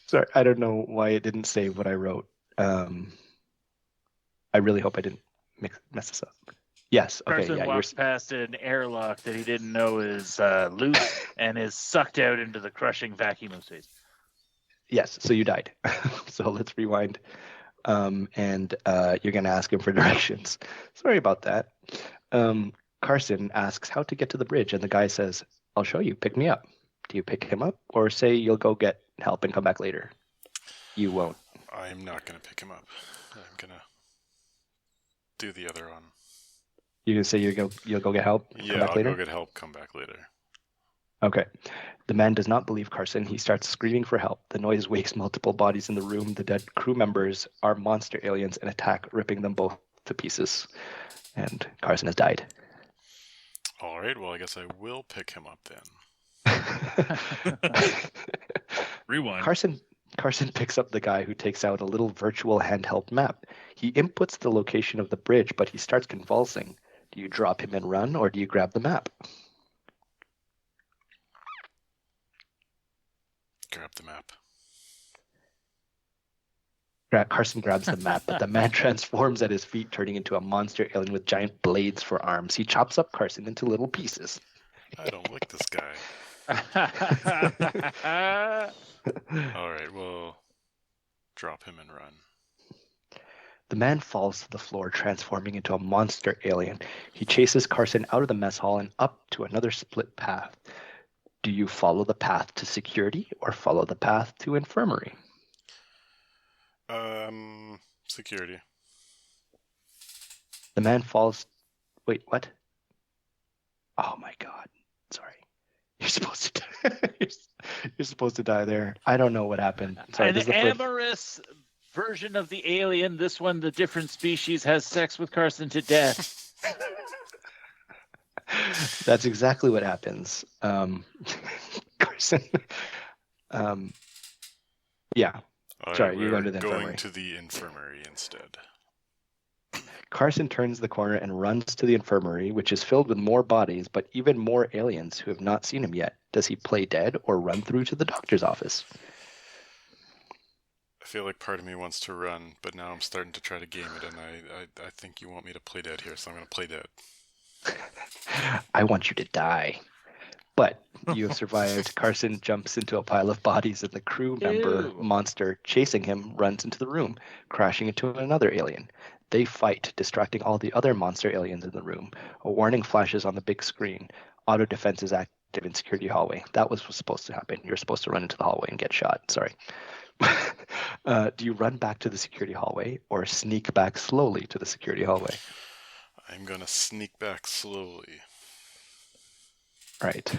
Sorry, I don't know why it didn't save what I wrote. I really hope I didn't mess this up. Yes. Okay. Carson Yeah. walks past an airlock that he didn't know is loose and is sucked out into the crushing vacuum of space. Yes. So you died. So let's rewind. And you're gonna ask him for directions. Sorry about that. Carson asks how to get to the bridge, and the guy says, "I'll show you. Pick me up." Do you pick him up, or say you'll go get help and come back later? You won't. I'm not gonna pick him up. I'm gonna do the other one. You're gonna say you'll go get help. Yeah, come back I'll later? go get help. Come back later. Okay. The man does not believe Carson. He starts screaming for help. The noise wakes multiple bodies in the room. The dead crew members are monster aliens and attack, ripping them both to pieces. And Carson has died. All right. Well, I guess I will pick him up then. Rewind. Carson picks up the guy, who takes out a little virtual handheld map. He inputs the location of the bridge, but he starts convulsing. Do you drop him and run, or do you grab the map? Grab the map. Carson grabs the map, but the man transforms at his feet, turning into a monster alien with giant blades for arms. He chops up Carson into little pieces. I don't like this guy. All right. Well, drop him and run. The man falls to the floor, transforming into a monster alien. He chases Carson out of the mess hall and up to another split path. Do you follow the path to security or follow the path to infirmary? Security. The man falls. Wait, what? Oh my God! Sorry, you're supposed to. You're supposed to die there. I don't know what happened. Sorry, An this is the first... amorous version of the alien. This one, the different species, has sex with Carson to death. That's exactly what happens. Carson. Yeah. All Sorry, right, you're going to the going infirmary. to the infirmary instead. Carson turns the corner and runs to the infirmary, which is filled with more bodies, but even more aliens who have not seen him yet. Does he play dead or run through to the doctor's office? I feel like part of me wants to run, but now I'm starting to try to game it, and I think you want me to play dead here, so I'm going to play dead. I want you to die. But you have survived. Carson jumps into a pile of bodies, and the crew member monster chasing him runs into the room, crashing into another alien. They fight, distracting all the other monster aliens in the room. A warning flashes on the big screen. Auto defense is active in security hallway. That was what's supposed to happen. You're supposed to run into the hallway and get shot. Sorry. Do you run back to the security hallway or sneak back slowly to the security hallway? I'm going to sneak back slowly. Right.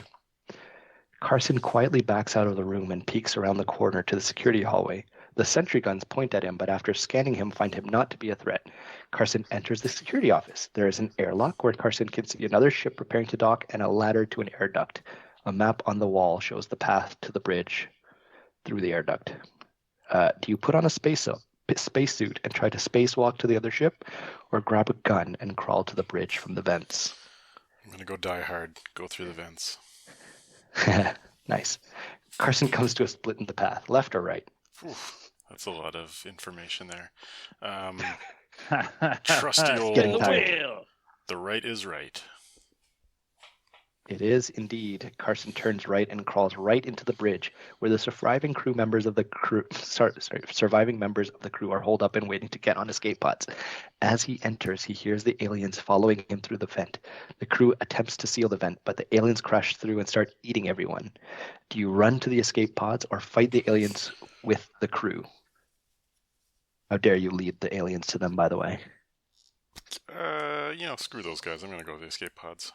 Carson quietly backs out of the room and peeks around the corner to the security hallway. The sentry guns point at him, but after scanning him, find him not to be a threat. Carson enters the security office. There is an airlock where Carson can see another ship preparing to dock and a ladder to an air duct. A map on the wall shows the path to the bridge through the air duct. Do you put on a spacesuit and try to spacewalk to the other ship, or grab a gun and crawl to the bridge from the vents? I'm going to go die hard, go through the vents. Nice. Carson comes to a split in the path, left or right? Oof, that's a lot of information there. Trusty old... Getting tired. The right is right. It is indeed. Carson turns right and crawls right into the bridge, where the surviving members of the crew are holed up and waiting to get on escape pods. As he enters, he hears the aliens following him through the vent. The crew attempts to seal the vent, but the aliens crash through and start eating everyone. Do you run to the escape pods or fight the aliens with the crew? How dare you lead the aliens to them, by the way? Screw those guys. I'm gonna go to the escape pods.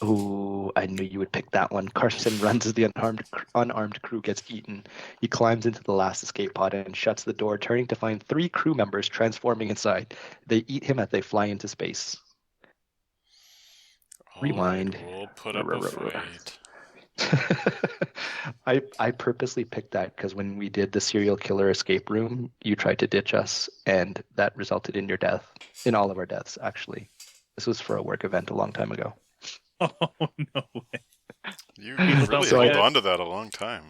Ooh, I knew you would pick that one. Carson runs as the unarmed crew gets eaten. He climbs into the last escape pod and shuts the door, turning to find 3 crew members transforming inside. They eat him as they fly into space. Rewind. Right, we'll put up a fight. I purposely picked that because when we did the serial killer escape room, you tried to ditch us, and that resulted in your death. In all of our deaths, actually. This was for a work event a long time ago. Oh, no way. You really held on to that a long time.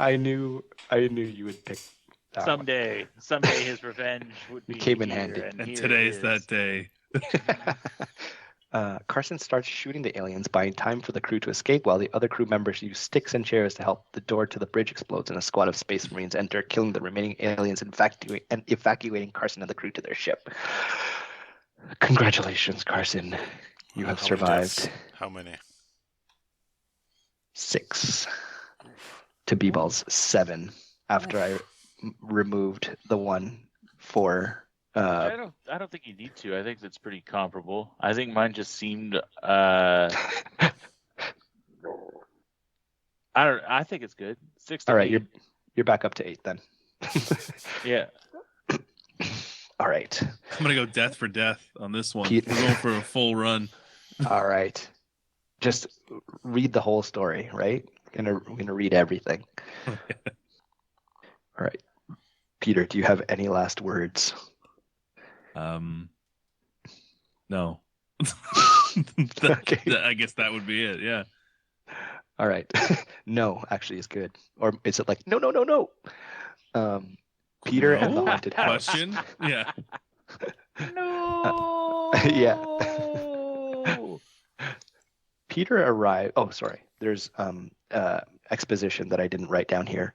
I knew you would pick that someday his revenge would be came in handy. And today's that day. Carson starts shooting the aliens, buying time for the crew to escape, while the other crew members use sticks and chairs to help. The door to the bridge explodes, and a squad of Space Marines enter, killing the remaining aliens and evacuating Carson and the crew to their ship. Congratulations, Carson. You have survived. How many? 6. To B-Ball's 7, after I removed the one for... I don't think you need to. I think that's pretty comparable. I think mine just seemed I think it's good. 6 to All right, 8. you're back up to 8 then. Yeah. All right. I'm gonna go death for death on this one. Pete- We're going for a full run. All right. Just read the whole story, right? We're gonna read everything. All right. Peter, do you have any last words? No. Okay. I guess that would be it. Yeah. All right. No, actually is good. Or is it like no? Peter and the haunted house. Question? Yeah. No. Yeah. Peter arrived. Oh, sorry. There's exposition that I didn't write down here.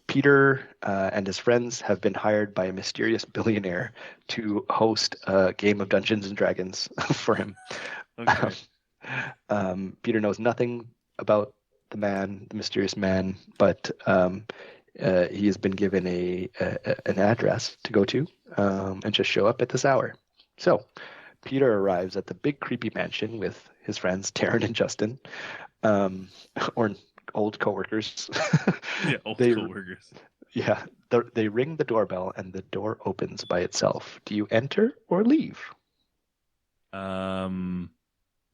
Peter and his friends have been hired by a mysterious billionaire to host a game of Dungeons and Dragons for him. Okay. Peter knows nothing about the mysterious man, but he has been given an address to go to and just show up at this hour. So Peter arrives at the big creepy mansion with his friends Taryn and Justin, or old coworkers. Yeah, old coworkers. Yeah, they ring the doorbell and the door opens by itself. Do you enter or leave?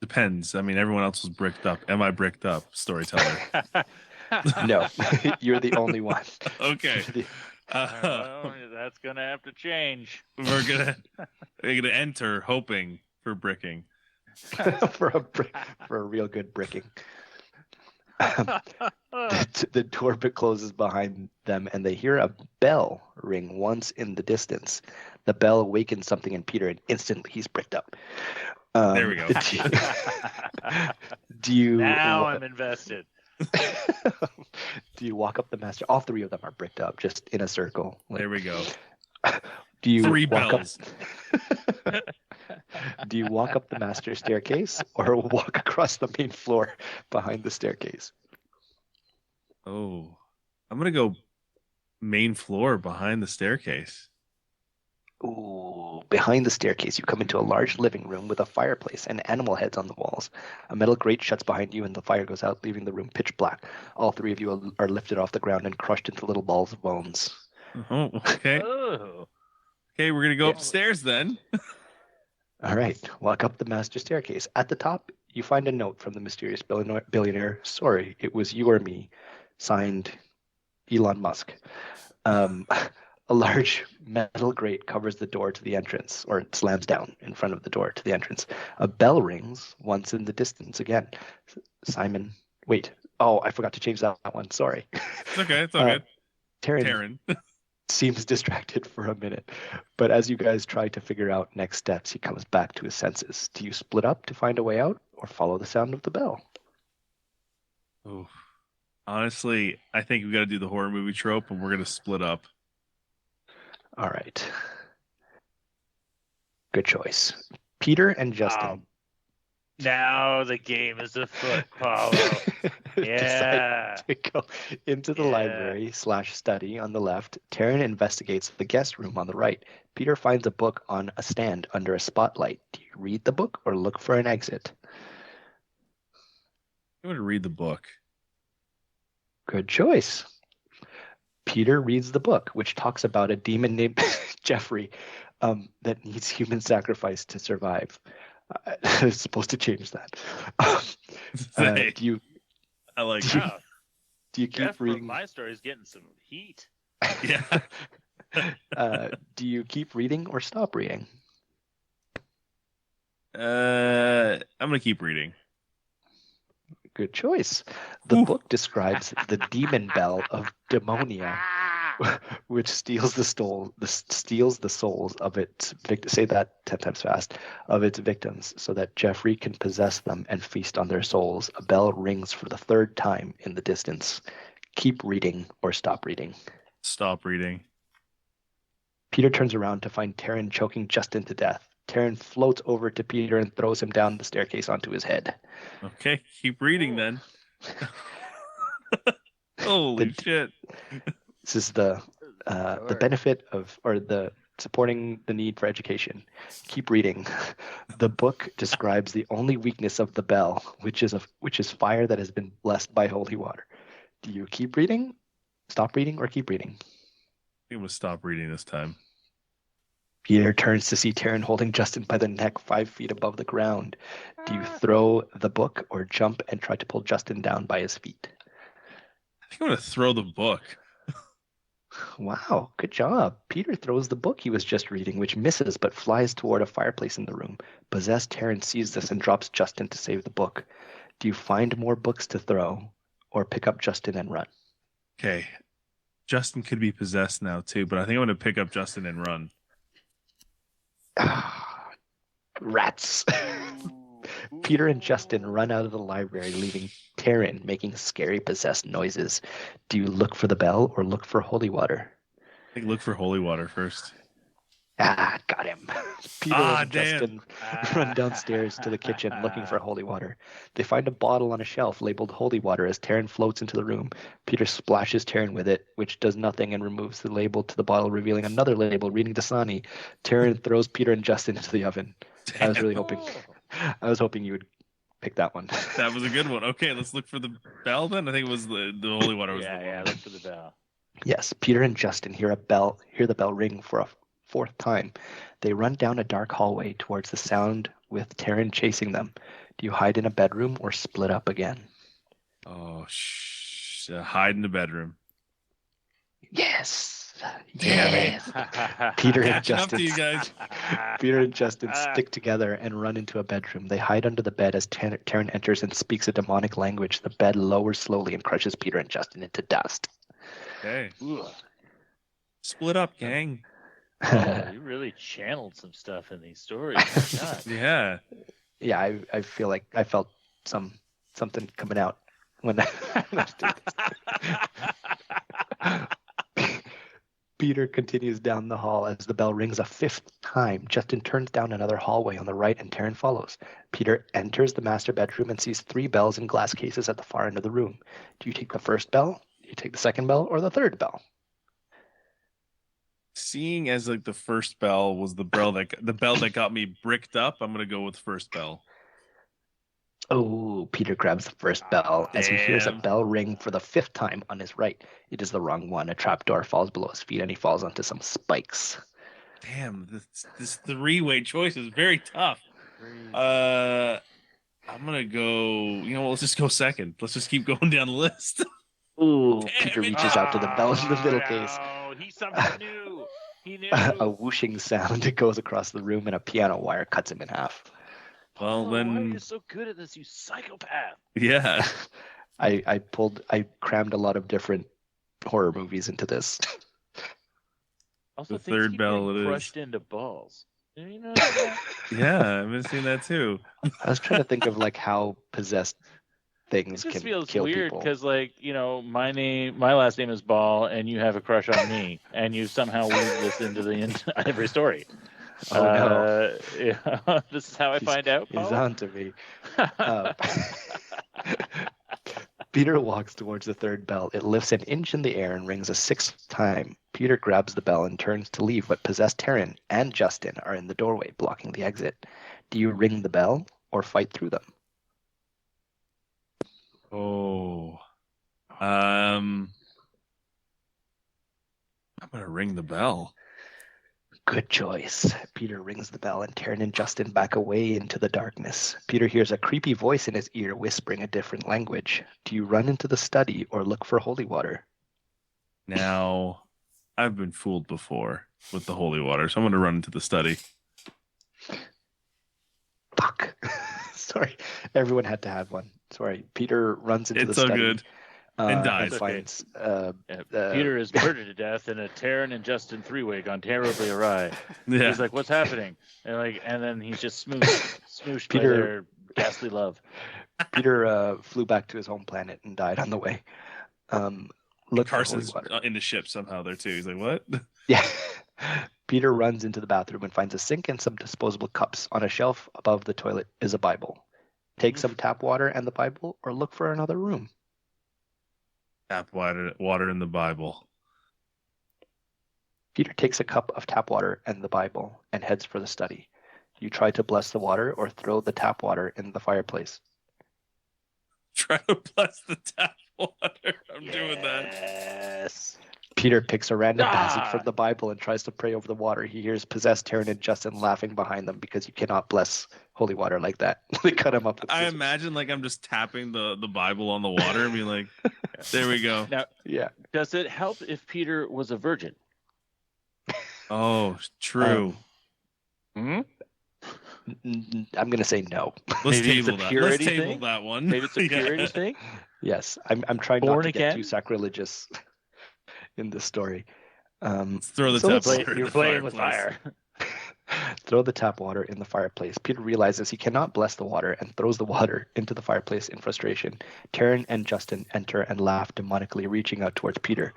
Depends. I mean, everyone else was bricked up. Am I bricked up, storyteller? No, you're the only one. Okay. Well, that's gonna have to change. We're gonna enter hoping for bricking. for a real good bricking. The door closes behind them and they hear a bell ring once in the distance. The bell awakens something in Peter and instantly he's bricked up. There we go. Do you now I'm invested. Do you walk up the master? All 3 of them are bricked up, just in a circle. There we go. Do you 3 walk bells. Do you walk up the master staircase or walk across the main floor behind the staircase? Oh, I'm gonna go main floor behind the staircase. Ooh, behind the staircase, you come into a large living room with a fireplace and animal heads on the walls. A metal grate shuts behind you and the fire goes out, leaving the room pitch black. All 3 of you are lifted off the ground and crushed into little balls of bones. Oh, okay. Oh. Okay, we're gonna go upstairs then. All right, walk up the master staircase. At the top, you find a note from the mysterious billionaire. Sorry, it was you or me. Signed, Elon Musk. A large metal grate covers the door to the entrance, or it slams down in front of the door to the entrance. A bell rings once in the distance again. Simon, wait. Oh, I forgot to change that one. Sorry. It's okay. It's all good. Taryn. seems distracted for a minute, but as you guys try to figure out next steps, he comes back to his senses. Do you split up to find a way out or follow the sound of the bell? Oh, honestly, I think we got to do the horror movie trope, and we're gonna split up. All right. Good choice. Peter and Justin Now the game is afoot, Paolo. Yeah. decide to go into the Yeah. library/study on the left. Taryn investigates the guest room on the right. Peter finds a book on a stand under a spotlight. Do you read the book or look for an exit? I'm gonna read the book. Good choice. Peter reads the book, which talks about a demon named Jeffrey that needs human sacrifice to survive. I was supposed to change that. Do you I like do you- Wow. do you keep Jeff from reading? my story is getting some heat. Yeah. Do you keep reading or stop reading? I'm gonna keep reading. Good choice. The Ooh. book describes the demon bell of Demonia, which steals the souls of its victims. Say that 10 times fast. Of its victims, so that Jeffrey can possess them and feast on their souls. A bell rings for the third time in the distance. Keep reading or stop reading. Stop reading. Peter turns around to find Taryn choking Justin to death. Taryn floats over to Peter and throws him down the staircase onto his head. Okay, keep reading then. Holy shit. This is the benefit of, or the supporting the need for education. Keep reading. The book describes the only weakness of the bell, which is fire that has been blessed by holy water. Do you keep reading, stop reading, or keep reading? I'm gonna stop reading this time. Peter turns to see Taryn holding Justin by the neck 5 feet above the ground. Do you throw the book or jump and try to pull Justin down by his feet? I think I'm gonna throw the book. Wow, good job. Peter throws the book he was just reading, which misses but flies toward a fireplace in the room. Possessed Taryn sees this and drops Justin to save the book. Do you find more books to throw or pick up Justin and run? Okay. Justin could be possessed now too, but I think I'm gonna pick up Justin and run. Rats. Peter and Justin run out of the library, leaving Taryn making scary possessed noises. Do you look for the bell or look for holy water? I think look for holy water first. Got him. Peter and damn. Justin run downstairs to the kitchen looking for holy water. They find a bottle on a shelf labeled holy water as Taryn floats into the room. Peter splashes Taryn with it, which does nothing, and removes the label to the bottle, revealing another label reading Dasani. Taryn throws Peter and Justin into the oven. I was really hoping you would pick that one. That was a good one. Okay, let's look for the bell then. I think it was the holy water was the one. Yeah, look for the bell. Yes, Peter and Justin hear the bell ring for a fourth time. They run down a dark hallway towards the sound, with Taryn chasing them. Do you hide in a bedroom or split up again? Oh, hide in the bedroom. Yes. Damn it. Yes. Peter and Catching up to Justin. you guys. Peter and Justin stick together and run into a bedroom. They hide under the bed as Taryn enters and speaks a demonic language. The bed lowers slowly and crushes Peter and Justin into dust. Okay. Split up, gang. Oh, you really channeled some stuff in these stories. My God. Yeah. Yeah, I feel like I felt something coming out when I was doing this. Peter continues down the hall as the bell rings a fifth time. Justin turns down another hallway on the right and Taryn follows. Peter enters the master bedroom and sees 3 bells in glass cases at the far end of the room. Do you take the first bell? Do you take the second bell or the third bell? Seeing as like the first bell was the bell that got me bricked up, I'm gonna go with first bell. Oh, Peter grabs the first bell as he hears a Damn. bell ring for the 5th time on his right. It is the wrong one. A trapdoor falls below his feet and he falls onto some spikes. Damn, this 3-way choice is very tough. I'm gonna go. Let's just go second. Let's just keep going down the list. Ooh, Damn Peter it. reaches out to the bell in the middle case. Oh, he's something new. He knew. A whooshing sound goes across the room and a piano wire cuts him in half. Well, Why are then, you so good at this, you psychopath? yeah. I crammed a lot of different horror movies into this. Also, The things third keep bell getting it is. crushed into balls. Do you know that? Yeah, I've been seeing that too. I was trying to think of like how possessed It things just can feels kill weird people. because, like, my last name is Ball, and you have a crush on me, and you somehow weave this into every story. Oh no, Yeah, this is how I find out, he's Paul. on to me. Peter walks towards the third bell. It lifts an inch in the air and rings a sixth time. Peter grabs the bell and turns to leave, but possessed Taryn and Justin are in the doorway, blocking the exit. Do you ring the bell or fight through them? Oh. I'm gonna ring the bell. Good choice. Peter rings the bell and Taryn and Justin back away into the darkness. Peter hears a creepy voice in his ear whispering a different language. Do you run into the study or look for holy water? Now, I've been fooled before with the holy water, so I'm gonna run into the study. Fuck. Sorry. Everyone had to have one. Sorry. Peter runs into It's the so study. good. And dies. Okay. Finds Peter is murdered to death in a Taryn and Justin three-way gone terribly awry. Yeah. He's like, "What's happening?" And then he's just smooshed by Peter- their ghastly love. Peter flew back to his home planet and died on the way. Look for holy Carson's water. in the ship somehow there too. He's like, what? Yeah. Peter runs into the bathroom and finds a sink and some disposable cups. On a shelf above the toilet is a Bible. Take some tap water and the Bible, or look for another room. Tap water in the Bible. Peter takes a cup of tap water and the Bible and heads for the study. You try to bless the water or throw the tap water in the fireplace. Try to bless the tap water. I'm doing that. Yes. Peter picks a random passage Ah. from the Bible and tries to pray over the water. He hears possessed Taryn and Justin laughing behind them because you cannot bless holy water like that. They cut him up with I scissors. imagine like I'm just tapping the Bible on the water and being like, there we go. Now, Yeah. does it help if Peter was a virgin? Oh, true. Hmm? I'm going to say no. Let's maybe it's a table that. Let's purity table thing? that one. Maybe it's a Yeah. purity thing. Yes, I'm trying Born not to get again? too sacrilegious in this story. Let's throw the So tap let's- water in You're the playing with fireplace. fire. Throw the tap water in the fireplace. Peter realizes he cannot bless the water and throws the water into the fireplace in frustration. Taryn and Justin enter and laugh demonically, reaching out towards Peter.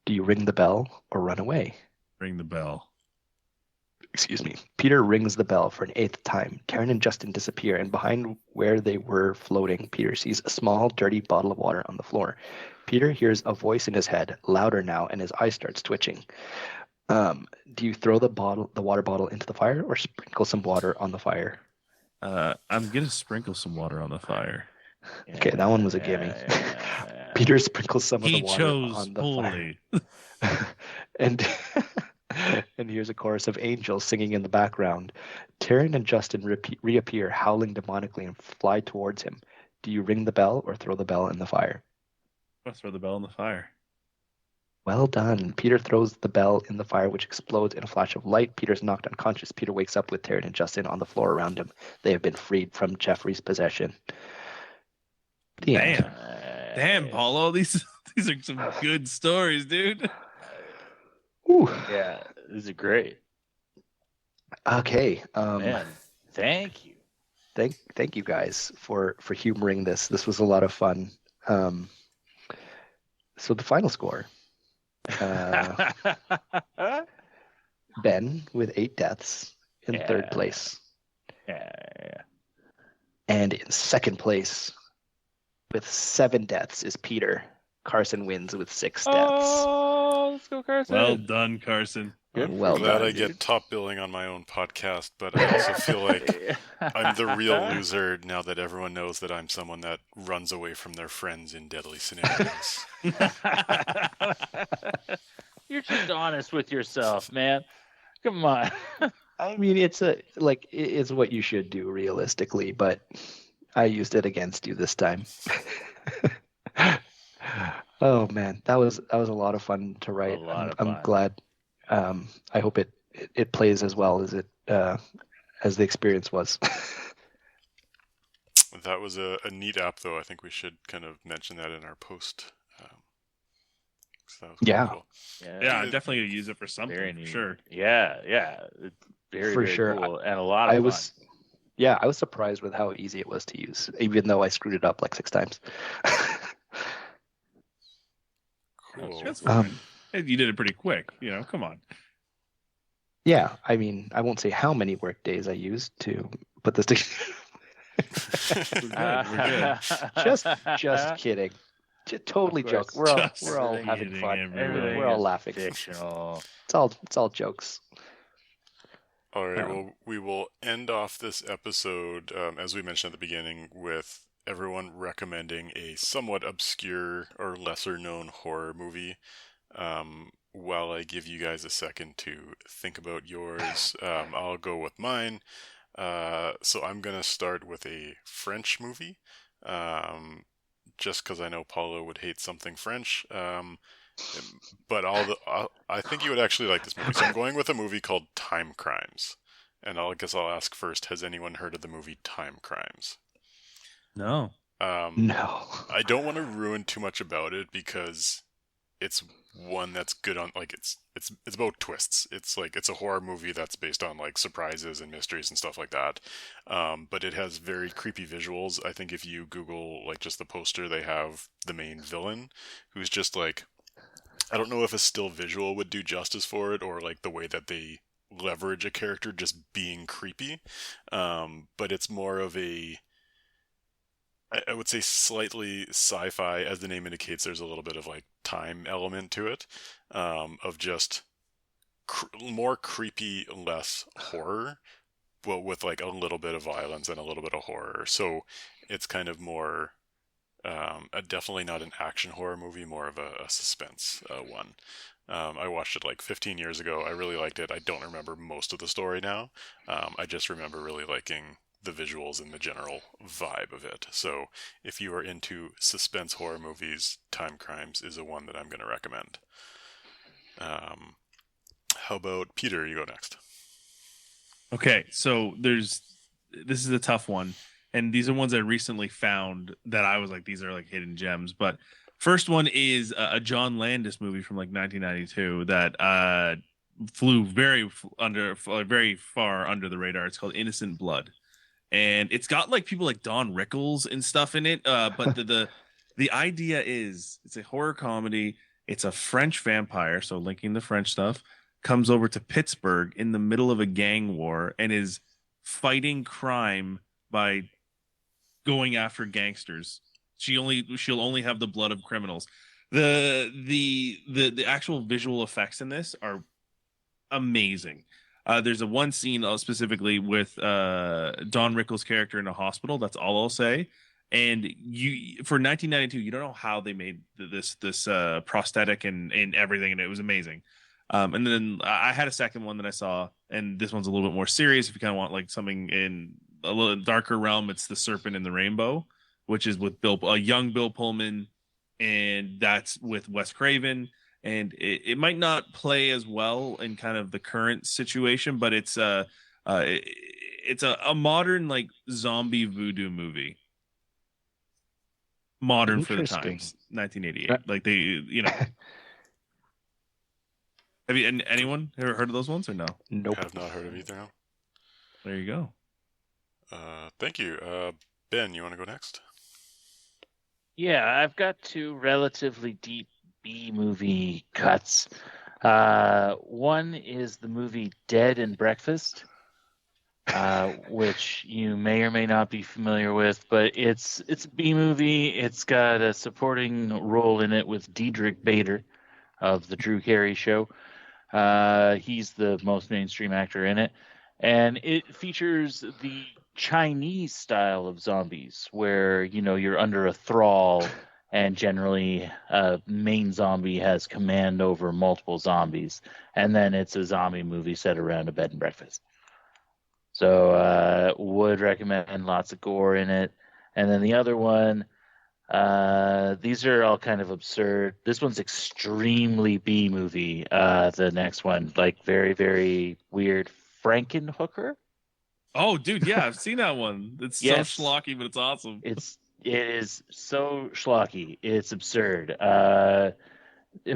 Do you ring the bell or run away? Ring the bell. Excuse me. Peter rings the bell for an eighth time. Taryn and Justin disappear, and behind where they were floating, Peter sees a small, dirty bottle of water on the floor. Peter hears a voice in his head, louder now, and his eye starts twitching. Do you throw the water bottle into the fire or sprinkle some water on the fire? I'm gonna sprinkle some water on the fire. Okay, that one was a gimme. Yeah. Peter sprinkles some of He the water chose on the holy. fire. and and here's a chorus of angels singing in the background. Taryn and Justin reappear, howling demonically, and fly towards him. Do you ring the bell or throw the bell in the fire? I'll throw the bell in the fire. Well done. Peter throws the bell in the fire, which explodes in a flash of light. Peter's knocked unconscious. Peter wakes up with Taryn and Justin on the floor around him. They have been freed from Jeffrey's possession. The end. Damn, Paulo, these are some good stories, dude. Ooh. Yeah, these are great. Okay. Man, thank you. Thank you guys for humoring this. This was a lot of fun. So the final score. Ben with 8 deaths in third Yeah. place. Yeah. And in second place with 7 deaths is Peter. Carson wins with 6 deaths. Oh, let's go, Carson. Well done, Carson. Good I'm for Well glad done, I dude. get top billing on my own podcast, but I also feel like I'm the real loser now that everyone knows that I'm someone that runs away from their friends in deadly scenarios. You're just honest with yourself, man. Come on. I mean, it's what you should do realistically, but I used it against you this time. Oh man, that was a lot of fun to write. A lot of I'm fun. glad. I hope it plays as well as as the experience was. That was a neat app, though. I think we should kind of mention that in our post So that was Yeah. cool. Yeah, I'm definitely gonna use it for something Very for neat. sure. Yeah. It's very, For very sure. cool and a lot of I fun. was surprised with how easy it was to use, even though I screwed it up like 6 times. Cool. That's fine. You did it pretty quick. Come on. Yeah, I mean, I won't say how many work days I used to put this together. We're good. Just kidding. Totally Of course. joke. We're all Just having kidding, fun. everyone. We're all is laughing. fictional. It's all jokes. All right, well, we will end off this episode, as we mentioned at the beginning, with everyone recommending a somewhat obscure or lesser-known horror movie. While I give you guys a second to think about yours, I'll go with mine. So I'm going to start with a French movie, just because I know Paulo would hate something French. But I think you would actually like this movie. So I'm going with a movie called Time Crimes. And I guess I'll ask first, has anyone heard of the movie Time Crimes? No. No. I don't want to ruin too much about it because it's one that's good on, like, it's about twists. It's a horror movie that's based on like surprises and mysteries and stuff like that. But it has very creepy visuals. I think if you Google like just the poster, they have the main villain who's just like, I don't know if a still visual would do justice for it or like the way that they leverage a character just being creepy. But it's more of a, I would say slightly sci-fi, as the name indicates. There's a little bit of like time element to it, of just more creepy, less horror, but with like a little bit of violence and a little bit of horror. So it's kind of more, definitely not an action horror movie, more of a suspense one. I watched it like 15 years ago. I really liked it. I don't remember most of the story now. I just remember really liking the visuals and the general vibe of it. So if you are into suspense horror movies, Time Crimes is a one that I'm going to recommend. How about Peter? You go next. Okay, so this is a tough one, and these are ones I recently found that I was like, these are like hidden gems. But first one is a John Landis movie from like 1992 that flew very far under the radar. It's called Innocent Blood, and it's got like people like Don Rickles and stuff in it. But the idea is it's a horror comedy. It's a French vampire, so linking the French stuff, comes over to Pittsburgh in the middle of a gang war and is fighting crime by going after gangsters. She'll only have the blood of criminals. The actual visual effects in this are amazing. There's a one scene specifically with Don Rickles' character in a hospital. That's all I'll say. And for 1992, you don't know how they made this prosthetic and everything, and it was amazing. And then I had a second one that I saw, and this one's a little bit more serious. If you kind of want like something in a little darker realm, it's The Serpent and the Rainbow, which is with young Bill Pullman, and that's with Wes Craven. And it might not play as well in kind of the current situation, but it's a modern like zombie voodoo movie. Modern for the times, 1988. Like have you anyone ever heard of those ones or no? Nope. I have not heard of either. No. There you go. Thank you. Ben, you want to go next? Yeah, I've got two relatively deep B movie cuts. One is the movie Dead and Breakfast, which you may or may not be familiar with, but it's a B movie. It's got a supporting role in it with Diedrich Bader of the Drew Carey Show. He's the most mainstream actor in it, and it features the Chinese style of zombies, where you're under a thrall, and generally a main zombie has command over multiple zombies, and then it's a zombie movie set around a bed and breakfast. So would recommend, lots of gore in it. And then the other one, these are all kind of absurd. This one's extremely B movie. The next one, like very, very weird, Frankenhooker. Oh, dude, yeah, I've seen that one. It's Yes. so schlocky, but it's awesome. It is so schlocky. It's absurd.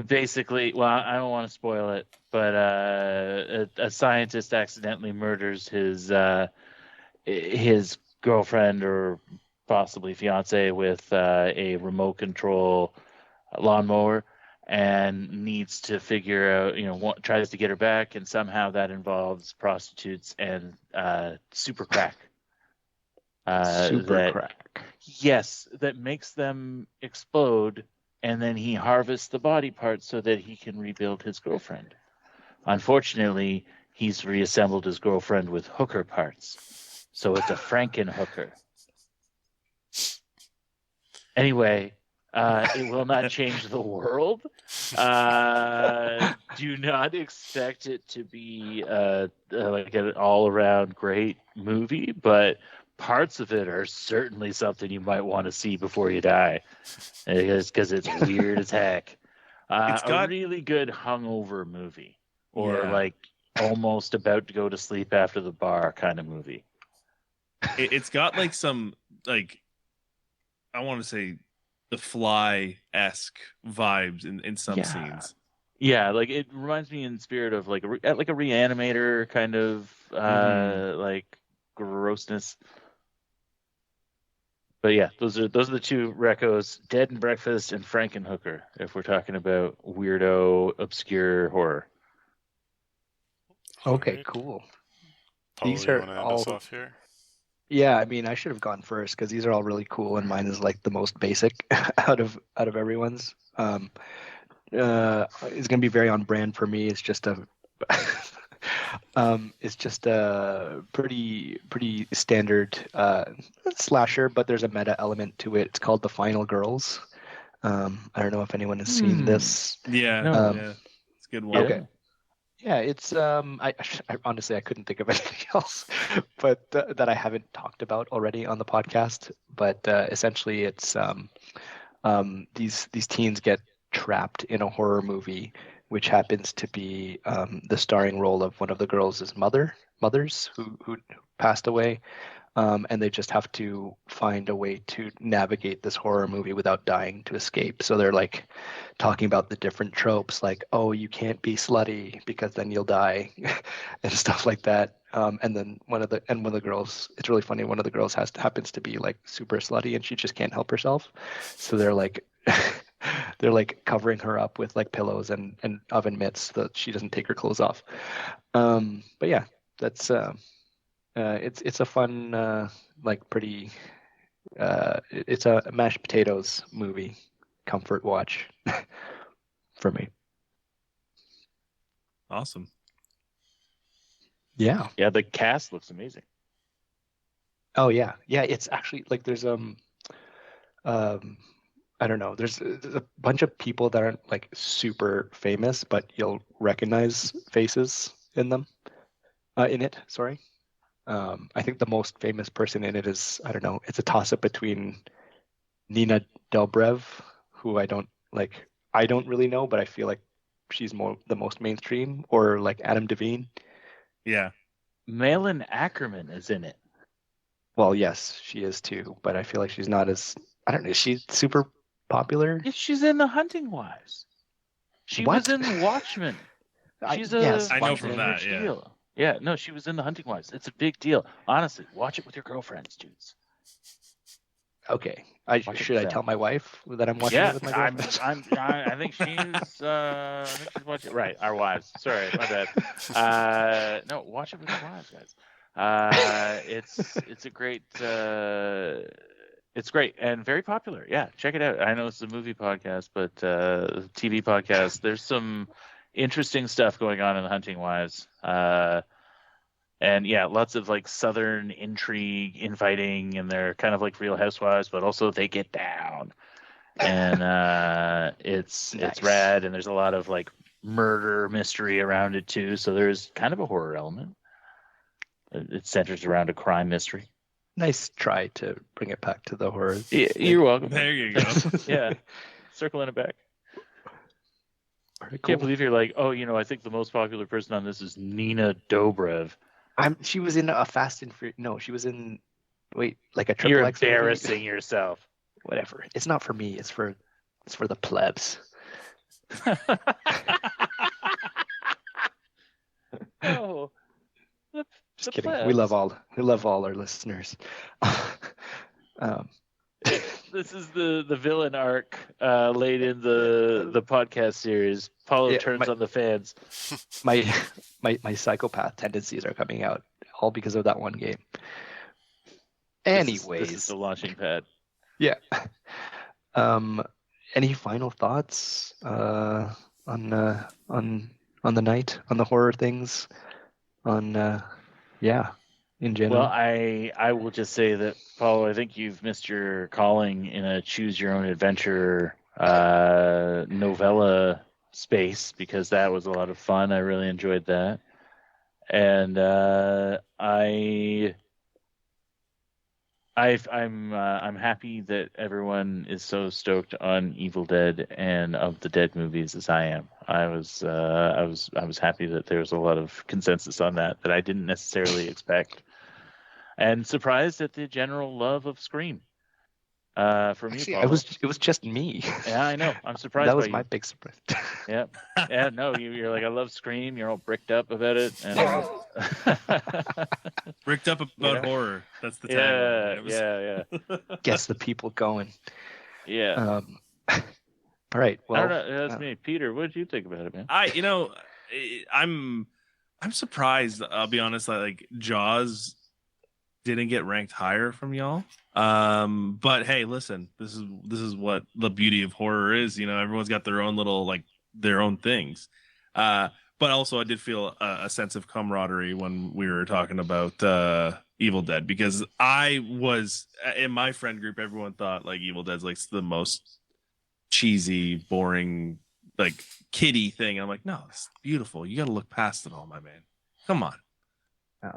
basically, well, I don't want to spoil it, but a scientist accidentally murders his girlfriend or possibly fiance with a remote control lawnmower, and needs to figure out, tries to get her back, and somehow that involves prostitutes and super crack. Super That crack. Yes, that makes them explode, and then he harvests the body parts so that he can rebuild his girlfriend. Unfortunately, he's reassembled his girlfriend with hooker parts, so it's a Frankenhooker. Anyway, it will not change the world. Do not expect it to be like an all-around great movie, but parts of it are certainly something you might want to see before you die, because it's weird as heck. It's A got- really good hungover movie, or Yeah. like almost about to go to sleep after the bar kind of movie. It's got like some, like, I want to say the Fly-esque vibes in some Yeah. scenes. Yeah, like it reminds me in spirit of like a Reanimator kind of like grossness. But yeah, those are the two recos: Dead and Breakfast and Frankenhooker, if we're talking about weirdo obscure horror. Okay, Alright. cool. Paolo, These you are want to end all us off here? Yeah, I mean, I should have gone first because these are all really cool, and mine is like the most basic out of everyone's. It's gonna be very on brand for me. It's just a pretty standard slasher, but there's a meta element to it. It's called The Final Girls. I don't know if anyone has seen this. Yeah, No. yeah, it's a good one. Yeah. Okay. Yeah, it's I honestly I couldn't think of anything else, but that I haven't talked about already on the podcast. But essentially, it's these teens get trapped in a horror movie, which happens to be the starring role of one of the girls' mothers who passed away. And they just have to find a way to navigate this horror movie without dying to escape. So they're like talking about the different tropes, like, oh, you can't be slutty because then you'll die, and stuff like that. And then one of the girls, it's really funny. One of the girls happens to be like super slutty, and she just can't help herself. So they're like. They're like covering her up with like pillows and oven mitts so that she doesn't take her clothes off. But yeah, that's it's a fun like pretty it's a mashed potatoes movie, comfort watch for me. Awesome. Yeah. Yeah, the cast looks amazing. Oh yeah. It's actually like there's I don't know. There's a bunch of people that aren't like super famous, but you'll recognize faces in them. In it, sorry. I think the most famous person in it is, I don't know, it's a toss-up between Nina Dobrev, who I don't really know, but I feel like she's the most mainstream, or like Adam Devine. Yeah. Malin Ackerman is in it. Well, yes, she is too, but I feel like she's not as, I don't know, she's super popular. Yeah, she's in The Hunting Wives. She What? was in Watchmen. She's yes, I know she's a from that, huge yeah. deal. Yeah, no, she was in The Hunting Wives. It's a big deal. Honestly, watch it with your girlfriends, dudes. Okay. Watch it Should I with tell them. my wife that I'm watching Yeah, it with my I'm, girlfriend? I think she's watching. Right, our wives. Sorry, my bad. No, watch it with your wives, guys. It's a great. It's great and very popular. Yeah, check it out. I know it's a movie podcast, but TV podcast. There's some interesting stuff going on in The Hunting Wives. And yeah, lots of like Southern intrigue, infighting, and they're kind of like Real Housewives, but also they get down. And it's Nice. rad, and there's a lot of like murder mystery around it too. So there's kind of a horror element. It centers around a crime mystery. Nice try to bring it back to the horror. Yeah, you're welcome. There you go. Yeah, circling it back. Very Can't cool. believe you're like, oh, I think the most popular person on this is Nina Dobrev. She was in a Fast and Furious. No, she was in. Wait, like a Triple You're X movie? embarrassing yourself. Whatever. It's not for me. It's for the plebs. Oh, Just kidding. We love all our listeners. um, This is the villain arc late in the podcast series. Paulo Yeah, turns on the fans. my psychopath tendencies are coming out all because of that one game. Anyways, this is the launching pad. yeah. Any final thoughts on the night, on the horror things, on in general? Well, I will just say that, Paulo, I think you've missed your calling in a choose your own adventure novella space, because that was a lot of fun. I really enjoyed that. And I'm happy that everyone is so stoked on Evil Dead and of the Dead movies as I am. I was happy that there was a lot of consensus on that I didn't necessarily expect, and surprised at the general love of Scream. For me, Actually, Paulo. it was just me. Yeah, I know. I'm surprised. That was by my you. big surprise. Yeah, yeah. No, you're like, I love Scream. You're all bricked up about it. And... Bricked up about horror. That's the tagline. Yeah. Gets the people going. Yeah. All right. Well, I don't know. That's me, Peter. What did you think about it, man? I'm surprised. I'll be honest. Like Jaws didn't get ranked higher from y'all. But hey, listen, this is what the beauty of horror is. Everyone's got their own little, like, their own things. But also I did feel a sense of camaraderie when we were talking about Evil Dead, because I was in my friend group, everyone thought like Evil Dead's like the most cheesy, boring, like kiddie thing. I'm like, no, it's beautiful. You got to look past it all, my man. Come on.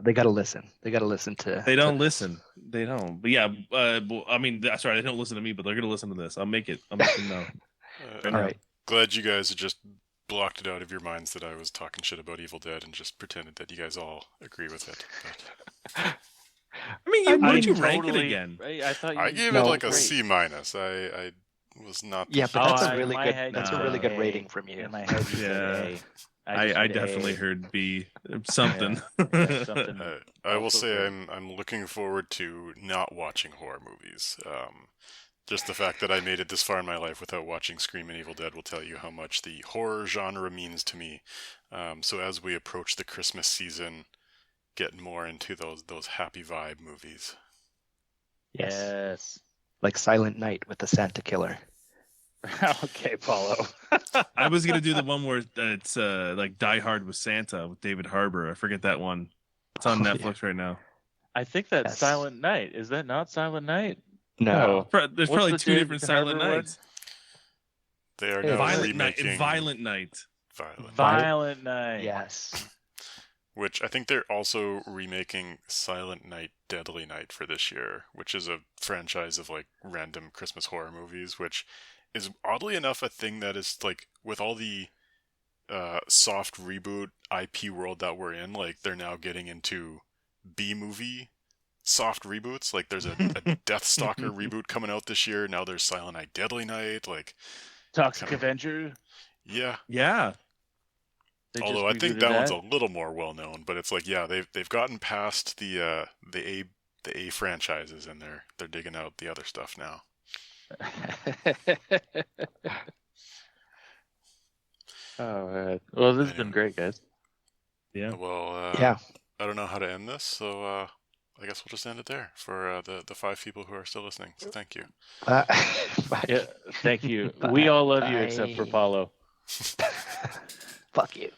they got to listen. They got to listen to. They don't listen. They don't. But yeah, I mean, sorry, they don't listen to me, but they're gonna listen to this. I'll make them know. All right. Glad you guys just blocked it out of your minds that I was talking shit about Evil Dead and just pretended that you guys all agree with it. But... I mean, why did you rank it again? I thought I gave it like a C minus. I was not. Yeah, but that's Oh, a really in my good. head, That's you a really said good A. rating from you. In my head, you said A. I definitely heard B something. Yeah, something. I will Also say good. I'm looking forward to not watching horror movies. Just the fact that I made it this far in my life without watching Scream and Evil Dead will tell you how much the horror genre means to me. So as we approach the Christmas season, get more into those happy vibe movies. Yes. Like Silent Night with the Santa Killer. Okay, Paulo. I was gonna do the one where it's like Die Hard with Santa with David Harbour. I forget that one. It's on Netflix right now. I think that's Yes. Silent Night. Is that not Silent Night? No. There's What's probably the two David different Silent Harbour one? Nights. They are Yeah, now Violent Night. remaking Violent Night. Violent Night. Yes. Which I think they're also remaking Silent Night, Deadly Night for this year, which is a franchise of like random Christmas horror movies, which is oddly enough a thing that is like with all the soft reboot IP world that we're in, like they're now getting into B movie soft reboots. Like there's a Deathstalker reboot coming out this year. Now there's Silent Night, Deadly Night. Like Toxic Avenger. yeah. Yeah. They Although I just think rebooted that one's a little more well known, but it's like they've gotten past the A franchises and they're digging out the other stuff now. Oh, man. Well, this has been great, guys. Yeah. Well, Yeah. I don't know how to end this, so I guess we'll just end it there for the 5 people who are still listening. So thank you. Yeah, thank you. We all love you except for Paulo. Fuck you.